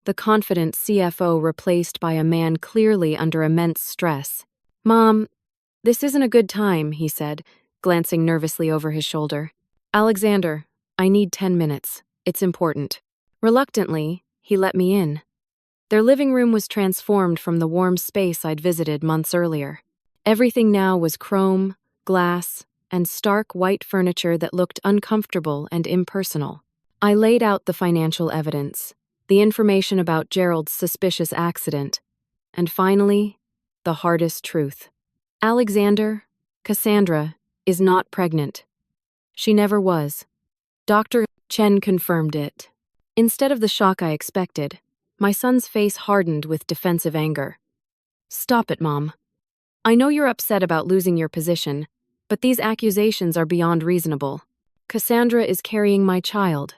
Speaker 1: The confident CFO replaced by a man clearly under immense stress. "Mom, this isn't a good time," he said, glancing nervously over his shoulder. "Alexander, I need 10 minutes. It's important." Reluctantly, he let me in. Their living room was transformed from the warm space I'd visited months earlier. Everything now was chrome, glass, and stark white furniture that looked uncomfortable and impersonal. I laid out the financial evidence, the information about Gerald's suspicious accident, and finally, the hardest truth. Cassandra, is not pregnant. She never was. Dr. Chen confirmed it. Instead of the shock I expected, my son's face hardened with defensive anger. Stop it, Mom. I know you're upset about losing your position, but these accusations are beyond reasonable. Cassandra is carrying my child.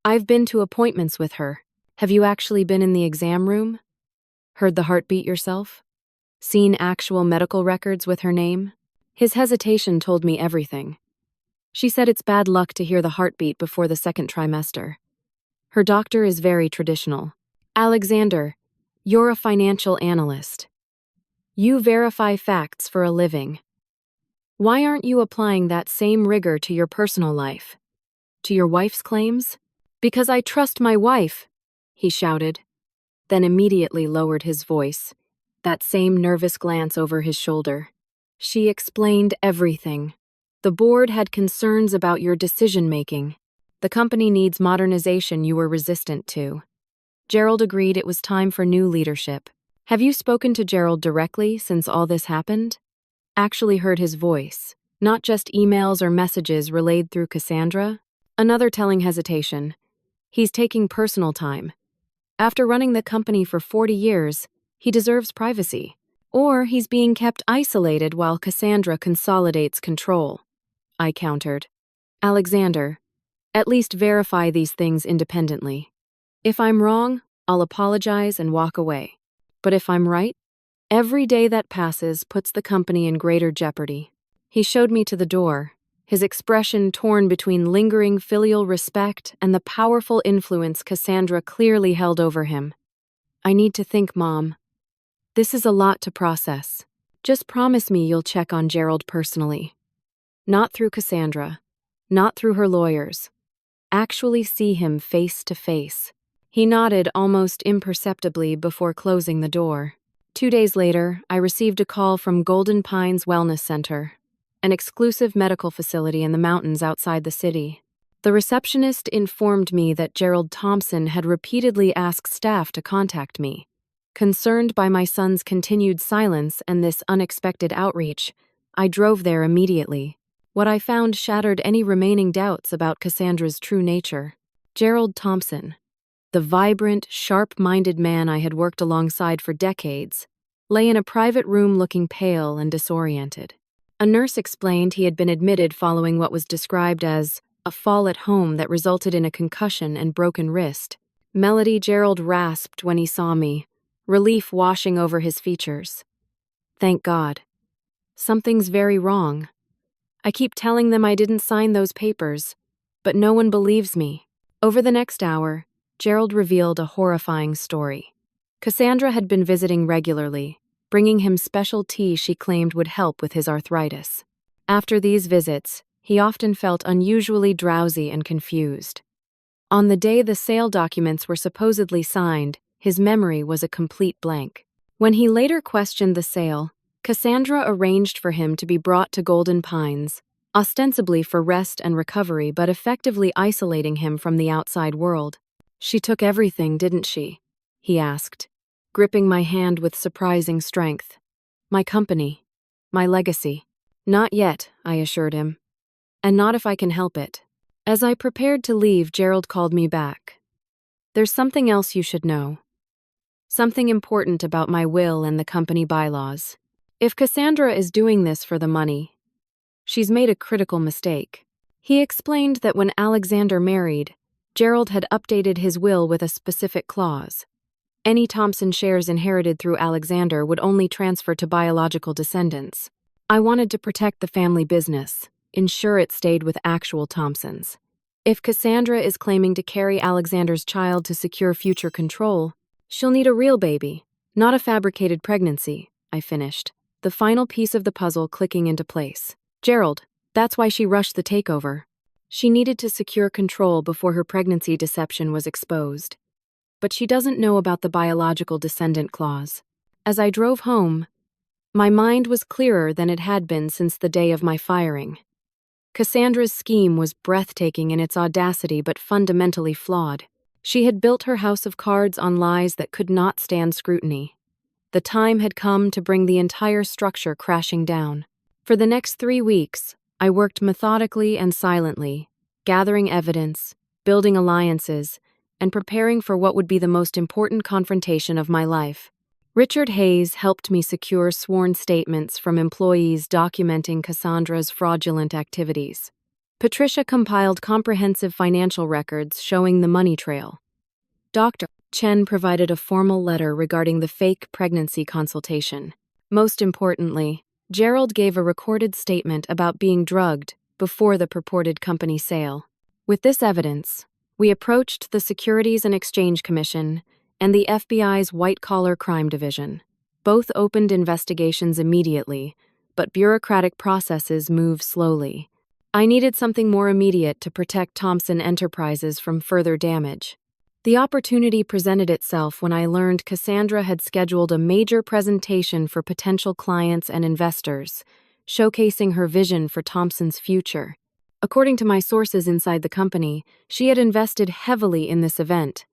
Speaker 1: I've been to appointments with her. Have you actually been in the exam room? Heard the heartbeat yourself? Seen actual medical records with her name? His hesitation told me everything. She said it's bad luck to hear the heartbeat before the second trimester. Her doctor is very traditional. Alexander, you're a financial analyst. You verify facts for a living. Why aren't you applying that same rigor to your personal life? To your wife's claims? Because I trust my wife, he shouted, then immediately lowered his voice, that same nervous glance over his shoulder. She explained everything. The board had concerns about your decision-making. The company needs modernization you were resistant to. Gerald agreed it was time for new leadership. Have you spoken to Gerald directly since all this happened? Actually heard his voice, not just emails or messages relayed through Cassandra? Another telling hesitation. He's taking personal time. After running the company for 40 years, he deserves privacy. Or he's being kept isolated while Cassandra consolidates control, I countered. Alexander, at least verify these things independently. If I'm wrong, I'll apologize and walk away. But if I'm right, every day that passes puts the company in greater jeopardy. He showed me to the door, his expression torn between lingering filial respect and the powerful influence Cassandra clearly held over him. I need to think, Mom. This is a lot to process. Just promise me you'll check on Gerald personally. Not through Cassandra, not through her lawyers. Actually see him face to face. He nodded almost imperceptibly before closing the door. 2 days later, I received a call from Golden Pines Wellness Center, an exclusive medical facility in the mountains outside the city. The receptionist informed me that Gerald Thompson had repeatedly asked staff to contact me. Concerned by my son's continued silence and this unexpected outreach, I drove there immediately. What I found shattered any remaining doubts about Cassandra's true nature. Gerald Thompson, the vibrant, sharp-minded man I had worked alongside for decades, lay in a private room looking pale and disoriented. A nurse explained he had been admitted following what was described as a fall at home that resulted in a concussion and broken wrist. Gerald rasped when he saw me, relief washing over his features. Thank God. Something's very wrong. I keep telling them I didn't sign those papers, but no one believes me. Over the next hour, Gerald revealed a horrifying story. Cassandra had been visiting regularly, bringing him special tea she claimed would help with his arthritis. After these visits, he often felt unusually drowsy and confused. On the day the sale documents were supposedly signed, his memory was a complete blank. When he later questioned the sale, Cassandra arranged for him to be brought to Golden Pines, ostensibly for rest and recovery but effectively isolating him from the outside world. She took everything, didn't she? He asked, gripping my hand with surprising strength. My company. My legacy. Not yet, I assured him. And not if I can help it. As I prepared to leave, Gerald called me back. There's something else you should know. Something important about my will and the company bylaws. If Cassandra is doing this for the money, she's made a critical mistake. He explained that when Alexander married, Gerald had updated his will with a specific clause. Any Thompson shares inherited through Alexander would only transfer to biological descendants. I wanted to protect the family business, ensure it stayed with actual Thompsons. If Cassandra is claiming to carry Alexander's child to secure future control, she'll need a real baby, not a fabricated pregnancy, I finished, the final piece of the puzzle clicking into place. Gerald, that's why she rushed the takeover. She needed to secure control before her pregnancy deception was exposed. But she doesn't know about the biological descendant clause. As I drove home, My mind was clearer than it had been since the day of my firing. Cassandra's scheme was breathtaking in its audacity but fundamentally flawed. She had built her house of cards on lies that could not stand scrutiny. The time had come to bring the entire structure crashing down. For the next 3 weeks, I worked methodically and silently, gathering evidence, building alliances, and preparing for what would be the most important confrontation of my life. Richard Hayes helped me secure sworn statements from employees documenting Cassandra's fraudulent activities. Patricia compiled comprehensive financial records showing the money trail. Dr. Chen provided a formal letter regarding the fake pregnancy consultation. Most importantly, Gerald gave a recorded statement about being drugged before the purported company sale. With this evidence, we approached the Securities and Exchange Commission and the FBI's White-Collar Crime Division. Both opened investigations immediately, but bureaucratic processes move slowly. I needed something more immediate to protect Thompson Enterprises from further damage. The opportunity presented itself when I learned Cassandra had scheduled a major presentation for potential clients and investors, showcasing her vision for Thompson's future. According to my sources inside the company, she had invested heavily in this event,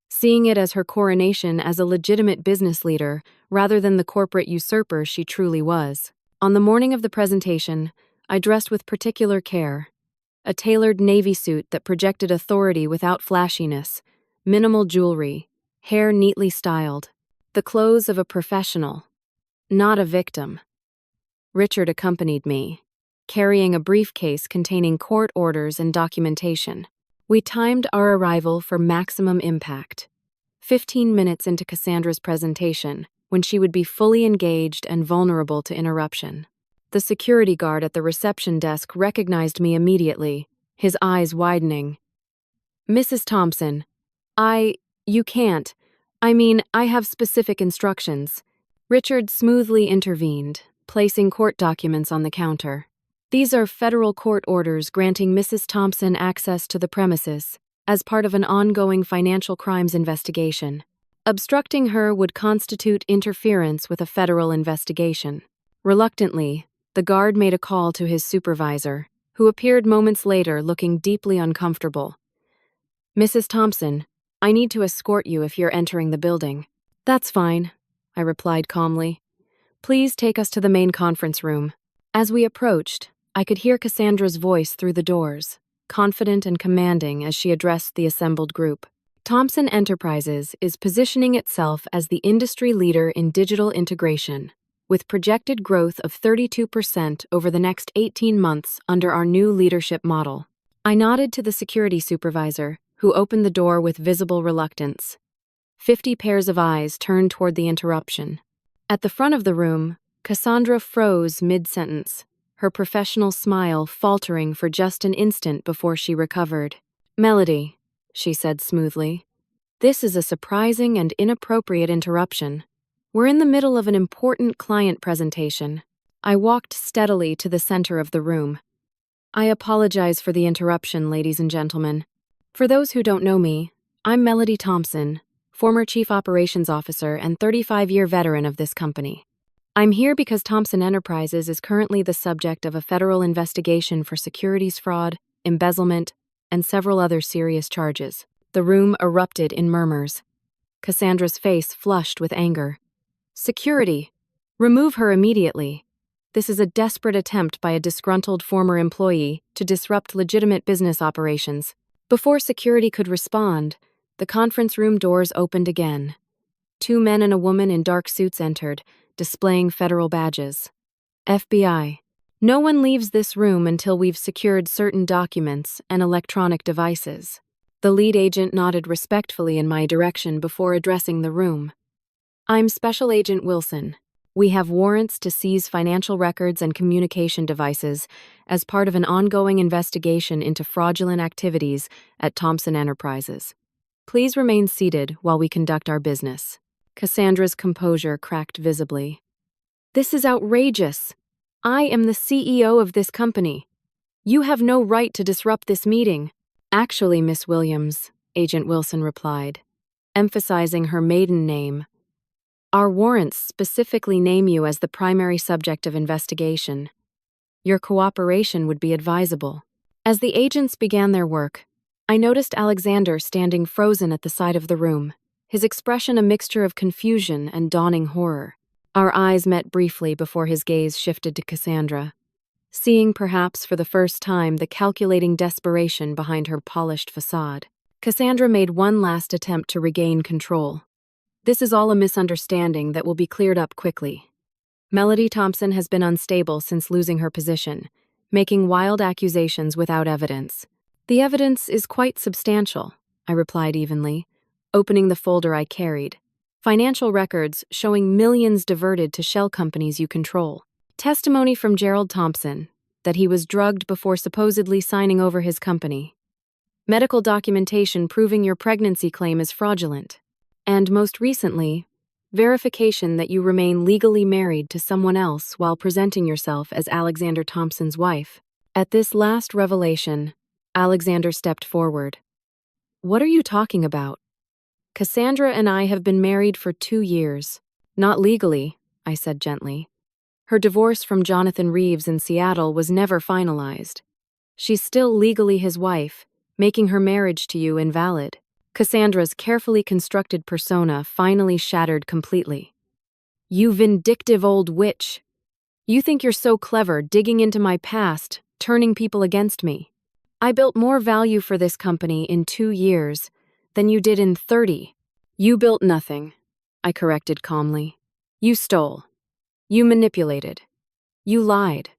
Speaker 1: seeing it as her coronation as a legitimate business leader rather than the corporate usurper she truly was. On the morning of the presentation, I dressed with particular care. A tailored navy suit that projected authority without flashiness, minimal jewelry, hair neatly styled, the clothes of a professional, not a victim. Richard accompanied me, carrying a briefcase containing court orders and documentation. We timed our arrival for maximum impact. 15 minutes into Cassandra's presentation, when she would be fully engaged and vulnerable to interruption. The security guard at the reception desk recognized me immediately, his eyes widening. "Mrs. Thompson, you can't. I have specific instructions." Richard smoothly intervened, placing court documents on the counter. "These are federal court orders granting Mrs. Thompson access to the premises as part of an ongoing financial crimes investigation. Obstructing her would constitute interference with a federal investigation." Reluctantly, the guard made a call to his supervisor, who appeared moments later looking deeply uncomfortable. "Mrs. Thompson, I need to escort you if you're entering the building." "That's fine," I replied calmly. "Please take us to the main conference room." As we approached, I could hear Cassandra's voice through the doors, confident and commanding as she addressed the assembled group. Thompson Enterprises is positioning itself as the industry leader in digital integration, with projected growth of 32% over the next 18 months under our new leadership model. I nodded to the security supervisor, who opened the door with visible reluctance. 50 pairs of eyes turned toward the interruption. At the front of the room, Cassandra froze mid-sentence, her professional smile faltering for just an instant before she recovered. "Melody," she said smoothly, "this is a surprising and inappropriate interruption. We're in the middle of an important client presentation." I walked steadily to the center of the room. "I apologize for the interruption, ladies and gentlemen. For those who don't know me, I'm Melody Thompson, former Chief Operations Officer and 35-year veteran of this company. I'm here because Thompson Enterprises is currently the subject of a federal investigation for securities fraud, embezzlement, and several other serious charges." The room erupted in murmurs. Cassandra's face flushed with anger. "Security! Remove her immediately. This is a desperate attempt by a disgruntled former employee to disrupt legitimate business operations." Before security could respond, the conference room doors opened again. 2 men and a woman in dark suits entered, displaying federal badges. "FBI. No one leaves this room until we've secured certain documents and electronic devices." The lead agent nodded respectfully in my direction before addressing the room. "I'm Special Agent Wilson. We have warrants to seize financial records and communication devices as part of an ongoing investigation into fraudulent activities at Thompson Enterprises. Please remain seated while we conduct our business." Cassandra's composure cracked visibly. "This is outrageous. I am the CEO of this company. You have no right to disrupt this meeting." "Actually, Miss Williams," Agent Wilson replied, emphasizing her maiden name, Our warrants specifically name you as the primary subject of investigation. Your cooperation would be advisable." As the agents began their work, I noticed Alexander standing frozen at the side of the room, his expression a mixture of confusion and dawning horror. Our eyes met briefly before his gaze shifted to Cassandra, seeing perhaps for the first time the calculating desperation behind her polished facade. Cassandra made one last attempt to regain control. "This is all a misunderstanding that will be cleared up quickly. Melody Thompson has been unstable since losing her position, making wild accusations without evidence. The evidence is quite substantial," I replied evenly, opening the folder I carried. "Financial records showing millions diverted to shell companies you control. Testimony from Gerald Thompson that he was drugged before supposedly signing over his company. Medical documentation proving your pregnancy claim is fraudulent. And most recently, verification that you remain legally married to someone else while presenting yourself as Alexander Thompson's wife." At this last revelation, Alexander stepped forward. "What are you talking about? Cassandra and I have been married for 2 years. Not legally," I said gently. "Her divorce from Jonathan Reeves in Seattle was never finalized. She's still legally his wife, making her marriage to you invalid." Cassandra's carefully constructed persona finally shattered completely. "You vindictive old witch! You think you're so clever digging into my past, turning people against me. I built more value for this company in 2 years than you did in 30. You built nothing," I corrected calmly. "You stole. You manipulated. You lied.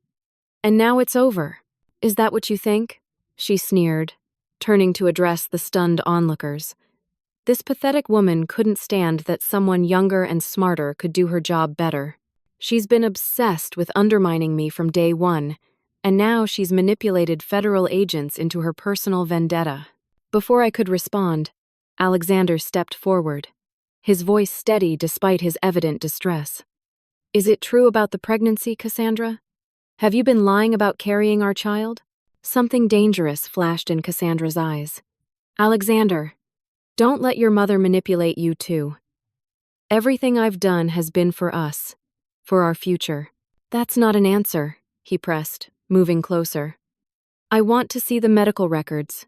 Speaker 1: And now it's over. Is that what you think?" she sneered, turning to address the stunned onlookers. This pathetic woman couldn't stand that someone younger and smarter could do her job better. She's been obsessed with undermining me from day one, and now she's manipulated federal agents into her personal vendetta. Before I could respond, Alexander stepped forward, his voice steady despite his evident distress. "Is it true about the pregnancy, Cassandra? Have you been lying about carrying our child?" Something dangerous flashed in Cassandra's eyes. "Alexander, don't let your mother manipulate you too. Everything I've done has been for us, for our future." "That's not an answer," he pressed, moving closer. "I want to see the medical records.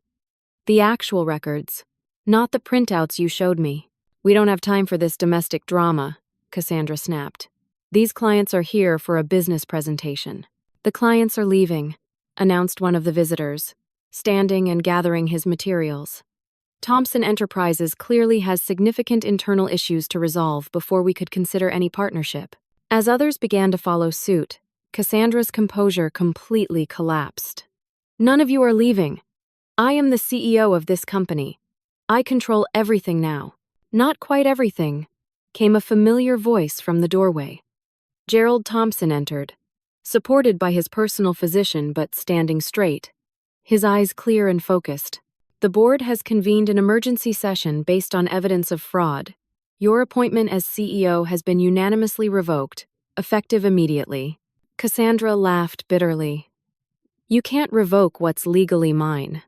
Speaker 1: The actual records, not the printouts you showed me." "We don't have time for this domestic drama," Cassandra snapped. "These clients are here for a business presentation." "The clients are leaving," announced one of the visitors, standing and gathering his materials. "Thompson Enterprises clearly has significant internal issues to resolve before we could consider any partnership." As others began to follow suit, Cassandra's composure completely collapsed. "None of you are leaving. I am the CEO of this company. I control everything now." "Not quite everything," came a familiar voice from the doorway. Gerald Thompson entered, supported by his personal physician but standing straight, his eyes clear and focused. "The board has convened an emergency session based on evidence of fraud. Your appointment as CEO has been unanimously revoked, effective immediately." Cassandra laughed bitterly. "You can't revoke what's legally mine.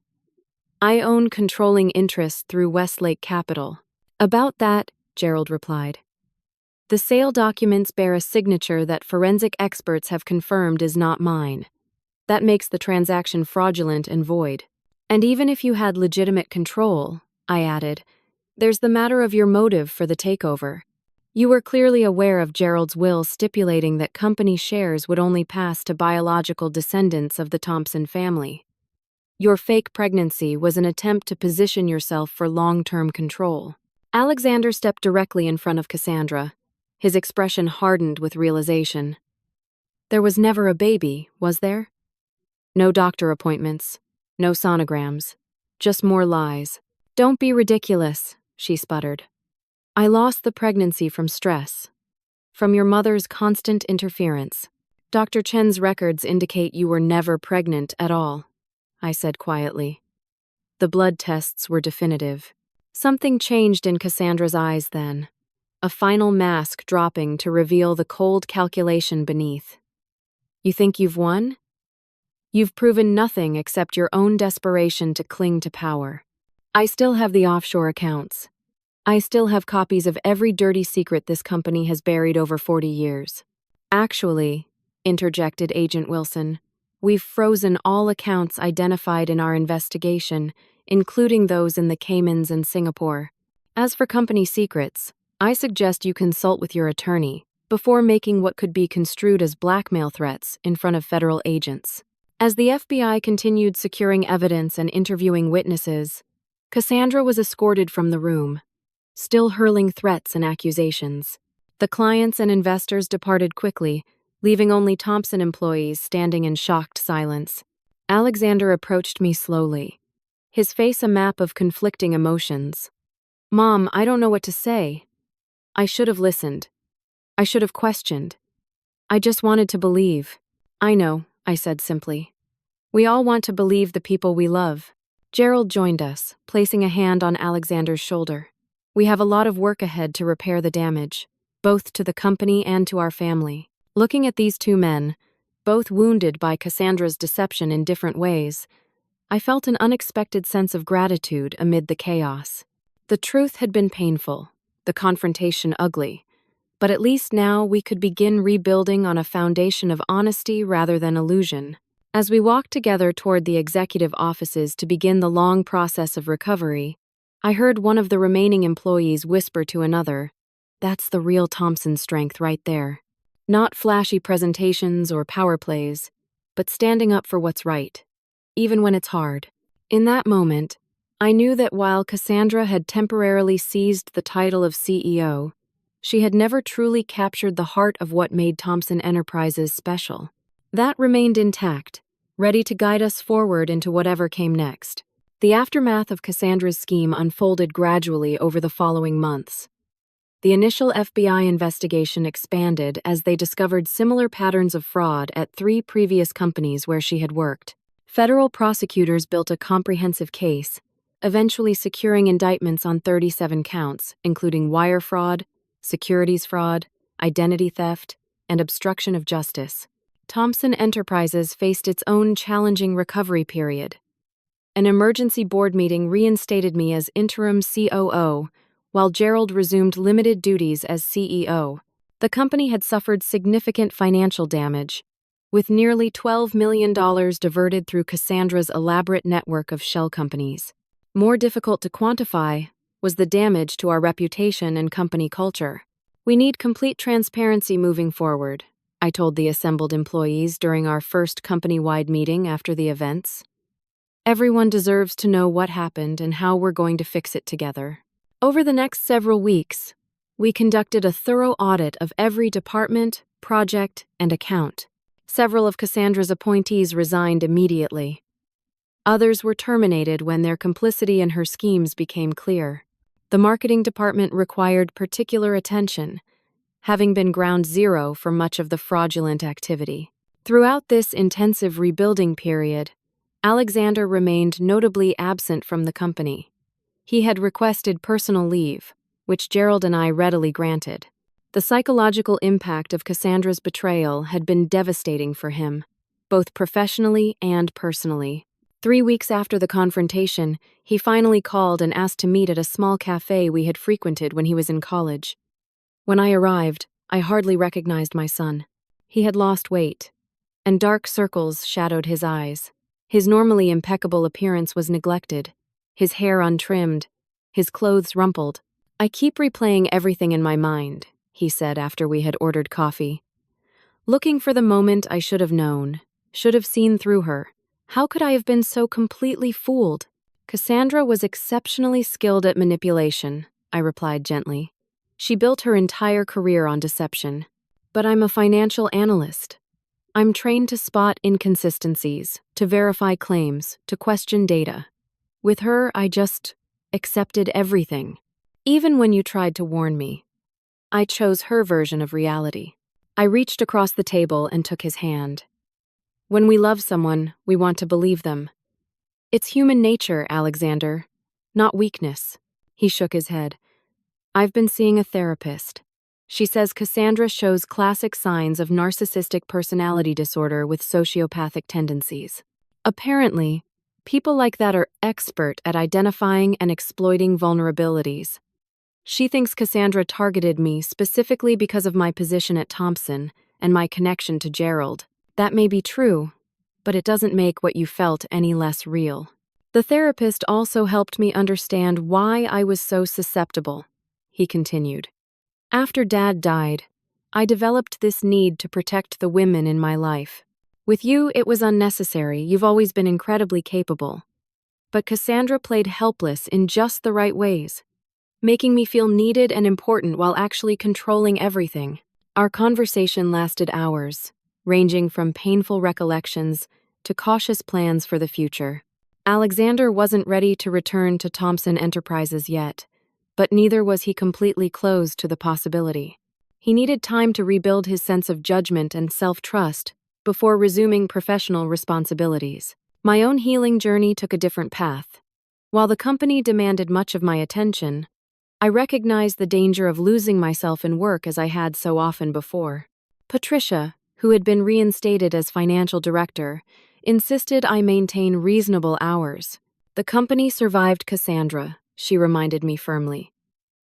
Speaker 1: I own controlling interests through Westlake Capital." "About that," Gerald replied. "The sale documents bear a signature that forensic experts have confirmed is not mine. That makes the transaction fraudulent and void. And even if you had legitimate control," I added, "there's the matter of your motive for the takeover. You were clearly aware of Gerald's will stipulating that company shares would only pass to biological descendants of the Thompson family. Your fake pregnancy was an attempt to position yourself for long-term control." Alexander stepped directly in front of Cassandra, his expression hardened with realization. "There was never a baby, was there? No doctor appointments, no sonograms, just more lies." "Don't be ridiculous," she sputtered. "I lost the pregnancy from stress, from your mother's constant interference. Dr. Chen's records indicate you were never pregnant at all," I said quietly. The blood tests were definitive. Something changed in Cassandra's eyes then, a final mask dropping to reveal the cold calculation beneath. "You think you've won? You've proven nothing except your own desperation to cling to power. I still have the offshore accounts. I still have copies of every dirty secret this company has buried over 40 years. Actually, interjected Agent Wilson, we've frozen all accounts identified in our investigation, including those in the Caymans and Singapore. As for company secrets, I suggest you consult with your attorney before making what could be construed as blackmail threats in front of federal agents. As the FBI continued securing evidence and interviewing witnesses, Cassandra was escorted from the room, still hurling threats and accusations. The clients and investors departed quickly, leaving only Thompson employees standing in shocked silence. Alexander approached me slowly, his face a map of conflicting emotions. Mom, I don't know what to say. I should have listened. I should have questioned. I just wanted to believe. I know, I said simply. We all want to believe the people we love. Gerald joined us, placing a hand on Alexander's shoulder. We have a lot of work ahead to repair the damage, both to the company and to our family. Looking at these two men, both wounded by Cassandra's deception in different ways, I felt an unexpected sense of gratitude amid the chaos. The truth had been painful, the confrontation ugly, but at least now we could begin rebuilding on a foundation of honesty rather than illusion. As we walked together toward the executive offices to begin the long process of recovery, I heard one of the remaining employees whisper to another, "That's the real Thompson strength right there. Not flashy presentations or power plays, but standing up for what's right, even when it's hard." In that moment, I knew that while Cassandra had temporarily seized the title of CEO, she had never truly captured the heart of what made Thompson Enterprises special. That remained intact, ready to guide us forward into whatever came next. The aftermath of Cassandra's scheme unfolded gradually over the following months. The initial FBI investigation expanded as they discovered similar patterns of fraud at 3 previous companies where she had worked. Federal prosecutors built a comprehensive case, eventually securing indictments on 37 counts, including wire fraud, securities fraud, identity theft, and obstruction of justice. Thompson Enterprises faced its own challenging recovery period. An emergency board meeting reinstated me as interim COO, while Gerald resumed limited duties as CEO. The company had suffered significant financial damage, with nearly $12 million diverted through Cassandra's elaborate network of shell companies. More difficult to quantify was the damage to our reputation and company culture. We need complete transparency moving forward, I told the assembled employees during our first company-wide meeting after the events. Everyone deserves to know what happened and how we're going to fix it together. Over the next several weeks, we conducted a thorough audit of every department, project, and account. Several of Cassandra's appointees resigned immediately. Others were terminated when their complicity in her schemes became clear. The marketing department required particular attention, having been ground zero for much of the fraudulent activity. Throughout this intensive rebuilding period, Alexander remained notably absent from the company. He had requested personal leave, which Gerald and I readily granted. The psychological impact of Cassandra's betrayal had been devastating for him, both professionally and personally. 3 weeks after the confrontation, he finally called and asked to meet at a small cafe we had frequented when he was in college. When I arrived, I hardly recognized my son. He had lost weight, and dark circles shadowed his eyes. His normally impeccable appearance was neglected, his hair untrimmed, his clothes rumpled. "I keep replaying everything in my mind," he said after we had ordered coffee. "Looking for the moment I should have known, should have seen through her. How could I have been so completely fooled?" "Cassandra was exceptionally skilled at manipulation," I replied gently. "She built her entire career on deception. But I'm a financial analyst. I'm trained to spot inconsistencies, to verify claims, to question data. With her, I just accepted everything. Even when you tried to warn me, I chose her version of reality." I reached across the table and took his hand. "When we love someone, we want to believe them. It's human nature, Alexander, not weakness." He shook his head. "I've been seeing a therapist. She says Cassandra shows classic signs of narcissistic personality disorder with sociopathic tendencies. Apparently, people like that are expert at identifying and exploiting vulnerabilities. She thinks Cassandra targeted me specifically because of my position at Thompson and my connection to Gerald. That may be true, but it doesn't make what you felt any less real. The therapist also helped me understand why I was so susceptible, he continued. After Dad died, I developed this need to protect the women in my life. With you, it was unnecessary. You've always been incredibly capable. But Cassandra played helpless in just the right ways, making me feel needed and important while actually controlling everything. Our conversation lasted hours, ranging from painful recollections to cautious plans for the future. Alexander wasn't ready to return to Thompson Enterprises yet, but neither was he completely closed to the possibility. He needed time to rebuild his sense of judgment and self-trust before resuming professional responsibilities. My own healing journey took a different path. While the company demanded much of my attention, I recognized the danger of losing myself in work as I had so often before. Patricia, who had been reinstated as financial director, insisted I maintain reasonable hours. The company survived Cassandra, she reminded me firmly.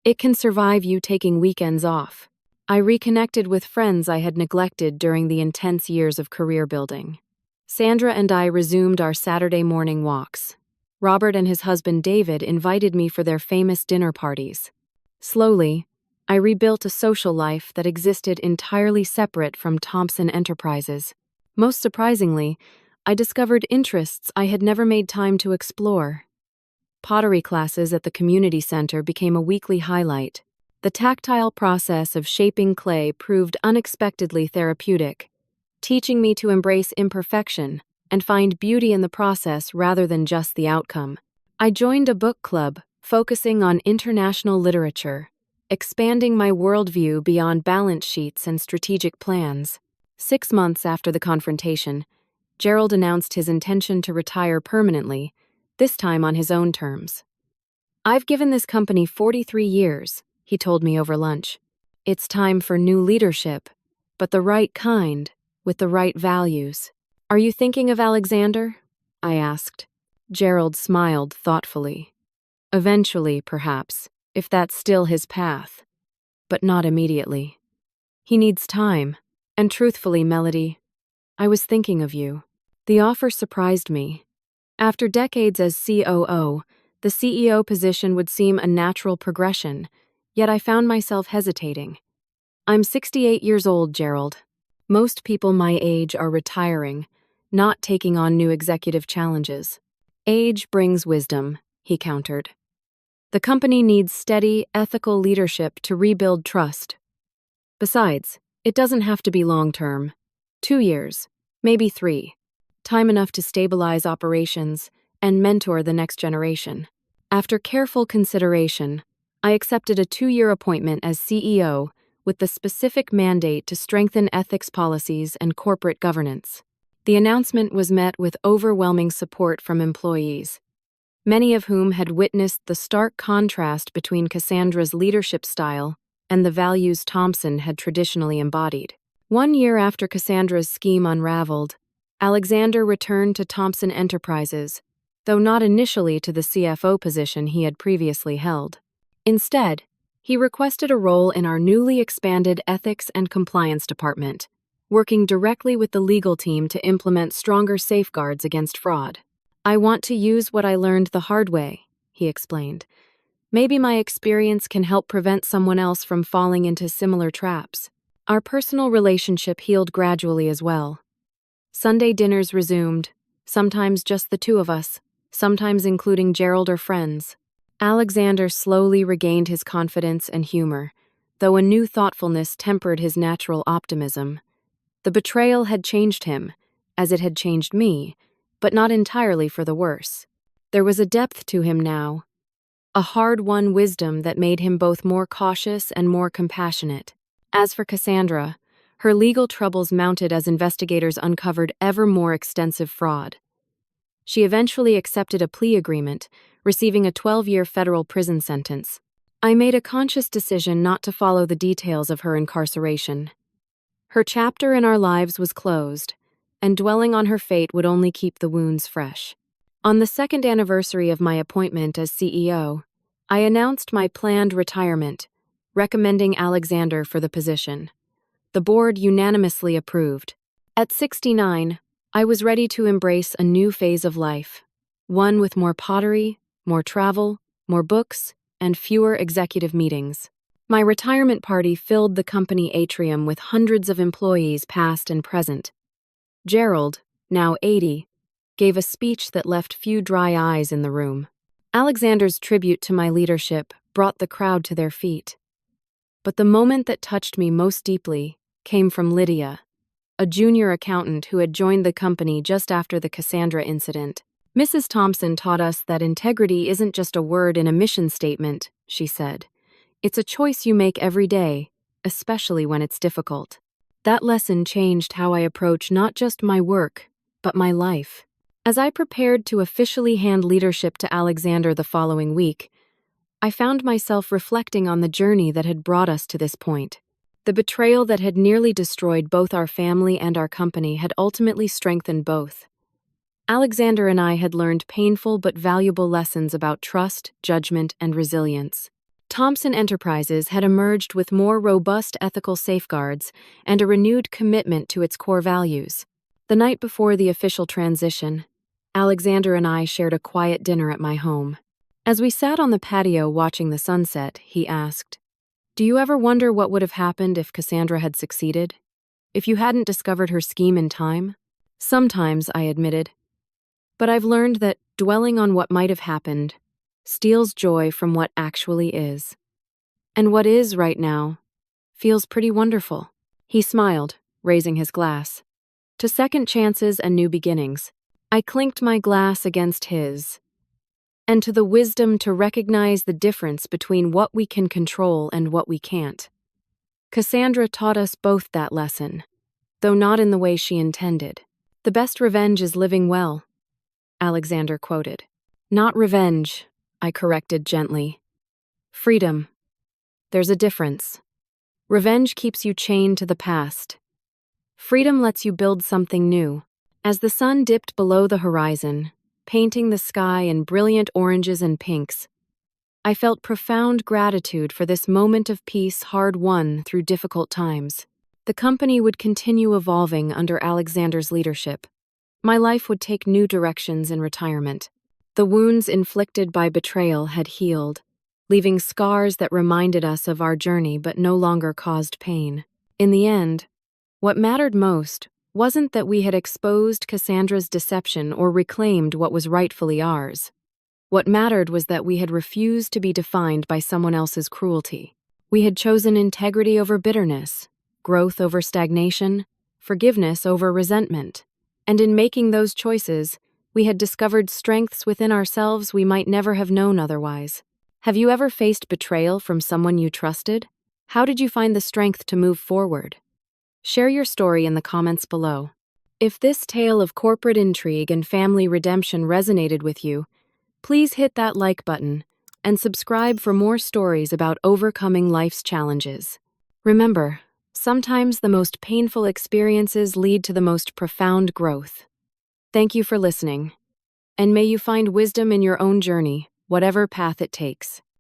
Speaker 1: It can survive you taking weekends off. I reconnected with friends I had neglected during the intense years of career building. Sandra and I resumed our Saturday morning walks. Robert and his husband David invited me for their famous dinner parties. Slowly, I rebuilt a social life that existed entirely separate from Thompson Enterprises. Most surprisingly, I discovered interests I had never made time to explore. Pottery classes at the community center became a weekly highlight. The tactile process of shaping clay proved unexpectedly therapeutic, teaching me to embrace imperfection and find beauty in the process rather than just the outcome. I joined a book club focusing on international literature, expanding my worldview beyond balance sheets and strategic plans. 6 months after the confrontation, Gerald announced his intention to retire permanently, this time on his own terms. "I've given this company 43 years, he told me over lunch. It's time for new leadership, but the right kind, with the right values. Are you thinking of Alexander?" I asked. Gerald smiled thoughtfully. "Eventually, perhaps, if that's still his path. But not immediately. He needs time. And truthfully, Melody, I was thinking of you." The offer surprised me. After decades as COO, the CEO position would seem a natural progression, yet I found myself hesitating. I'm 68 years old, Gerald. Most people my age are retiring, not taking on new executive challenges. Age brings wisdom, he countered. The company needs steady, ethical leadership to rebuild trust. Besides, it doesn't have to be long-term. 2 years, maybe 3. Time enough to stabilize operations and mentor the next generation. After careful consideration, I accepted a 2-year appointment as CEO with the specific mandate to strengthen ethics policies and corporate governance. The announcement was met with overwhelming support from employees, many of whom had witnessed the stark contrast between Cassandra's leadership style and the values Thompson had traditionally embodied. 1 year after Cassandra's scheme unraveled, Alexander returned to Thompson Enterprises, though not initially to the CFO position he had previously held. Instead, he requested a role in our newly expanded Ethics and Compliance Department, working directly with the legal team to implement stronger safeguards against fraud. "I want to use what I learned the hard way," he explained. "Maybe my experience can help prevent someone else from falling into similar traps." Our personal relationship healed gradually as well. Sunday dinners resumed, sometimes just the two of us, sometimes including Gerald or friends. Alexander slowly regained his confidence and humor, though a new thoughtfulness tempered his natural optimism. The betrayal had changed him, as it had changed me, but not entirely for the worse. There was a depth to him now, a hard-won wisdom that made him both more cautious and more compassionate. As for Cassandra, her legal troubles mounted as investigators uncovered ever more extensive fraud. She eventually accepted a plea agreement, receiving a 12-year federal prison sentence. I made a conscious decision not to follow the details of her incarceration. Her chapter in our lives was closed, and dwelling on her fate would only keep the wounds fresh. On the 2nd anniversary of my appointment as CEO, I announced my planned retirement, recommending Alexander for the position. The board unanimously approved. At 69, I was ready to embrace a new phase of life, one with more pottery, more travel, more books, and fewer executive meetings. My retirement party filled the company atrium with hundreds of employees past and present. Gerald, now 80, gave a speech that left few dry eyes in the room. Alexander's tribute to my leadership brought the crowd to their feet. But the moment that touched me most deeply came from Lydia, a junior accountant who had joined the company just after the Cassandra incident. Mrs. Thompson taught us that integrity isn't just a word in a mission statement, she said. It's a choice you make every day, especially when it's difficult. That lesson changed how I approach not just my work, but my life. As I prepared to officially hand leadership to Alexander the following week, I found myself reflecting on the journey that had brought us to this point. The betrayal that had nearly destroyed both our family and our company had ultimately strengthened both. Alexander and I had learned painful but valuable lessons about trust, judgment, and resilience. Thompson Enterprises had emerged with more robust ethical safeguards and a renewed commitment to its core values. The night before the official transition, Alexander and I shared a quiet dinner at my home. As we sat on the patio watching the sunset, he asked, "Do you ever wonder what would have happened if Cassandra had succeeded? If you hadn't discovered her scheme in time?" "Sometimes," I admitted. "But I've learned that dwelling on what might have happened steals joy from what actually is. And what is right now feels pretty wonderful." He smiled, raising his glass. "To second chances and new beginnings." I clinked my glass against his. "And to the wisdom to recognize the difference between what we can control and what we can't." Cassandra taught us both that lesson, though not in the way she intended. "The best revenge is living well," Alexander quoted. "Not revenge," I corrected gently. "Freedom. There's a difference. Revenge keeps you chained to the past. Freedom lets you build something new." As the sun dipped below the horizon, painting the sky in brilliant oranges and pinks, I felt profound gratitude for this moment of peace hard-won through difficult times. The company would continue evolving under Alexander's leadership. My life would take new directions in retirement. The wounds inflicted by betrayal had healed, leaving scars that reminded us of our journey but no longer caused pain. In the end, what mattered most wasn't that we had exposed Cassandra's deception or reclaimed what was rightfully ours. What mattered was that we had refused to be defined by someone else's cruelty. We had chosen integrity over bitterness, growth over stagnation, forgiveness over resentment. And in making those choices, we had discovered strengths within ourselves we might never have known otherwise. Have you ever faced betrayal from someone you trusted? How did you find the strength to move forward? Share your story in the comments below. If this tale of corporate intrigue and family redemption resonated with you, please hit that like button and subscribe for more stories about overcoming life's challenges. Remember, sometimes the most painful experiences lead to the most profound growth. Thank you for listening, and may you find wisdom in your own journey, whatever path it takes.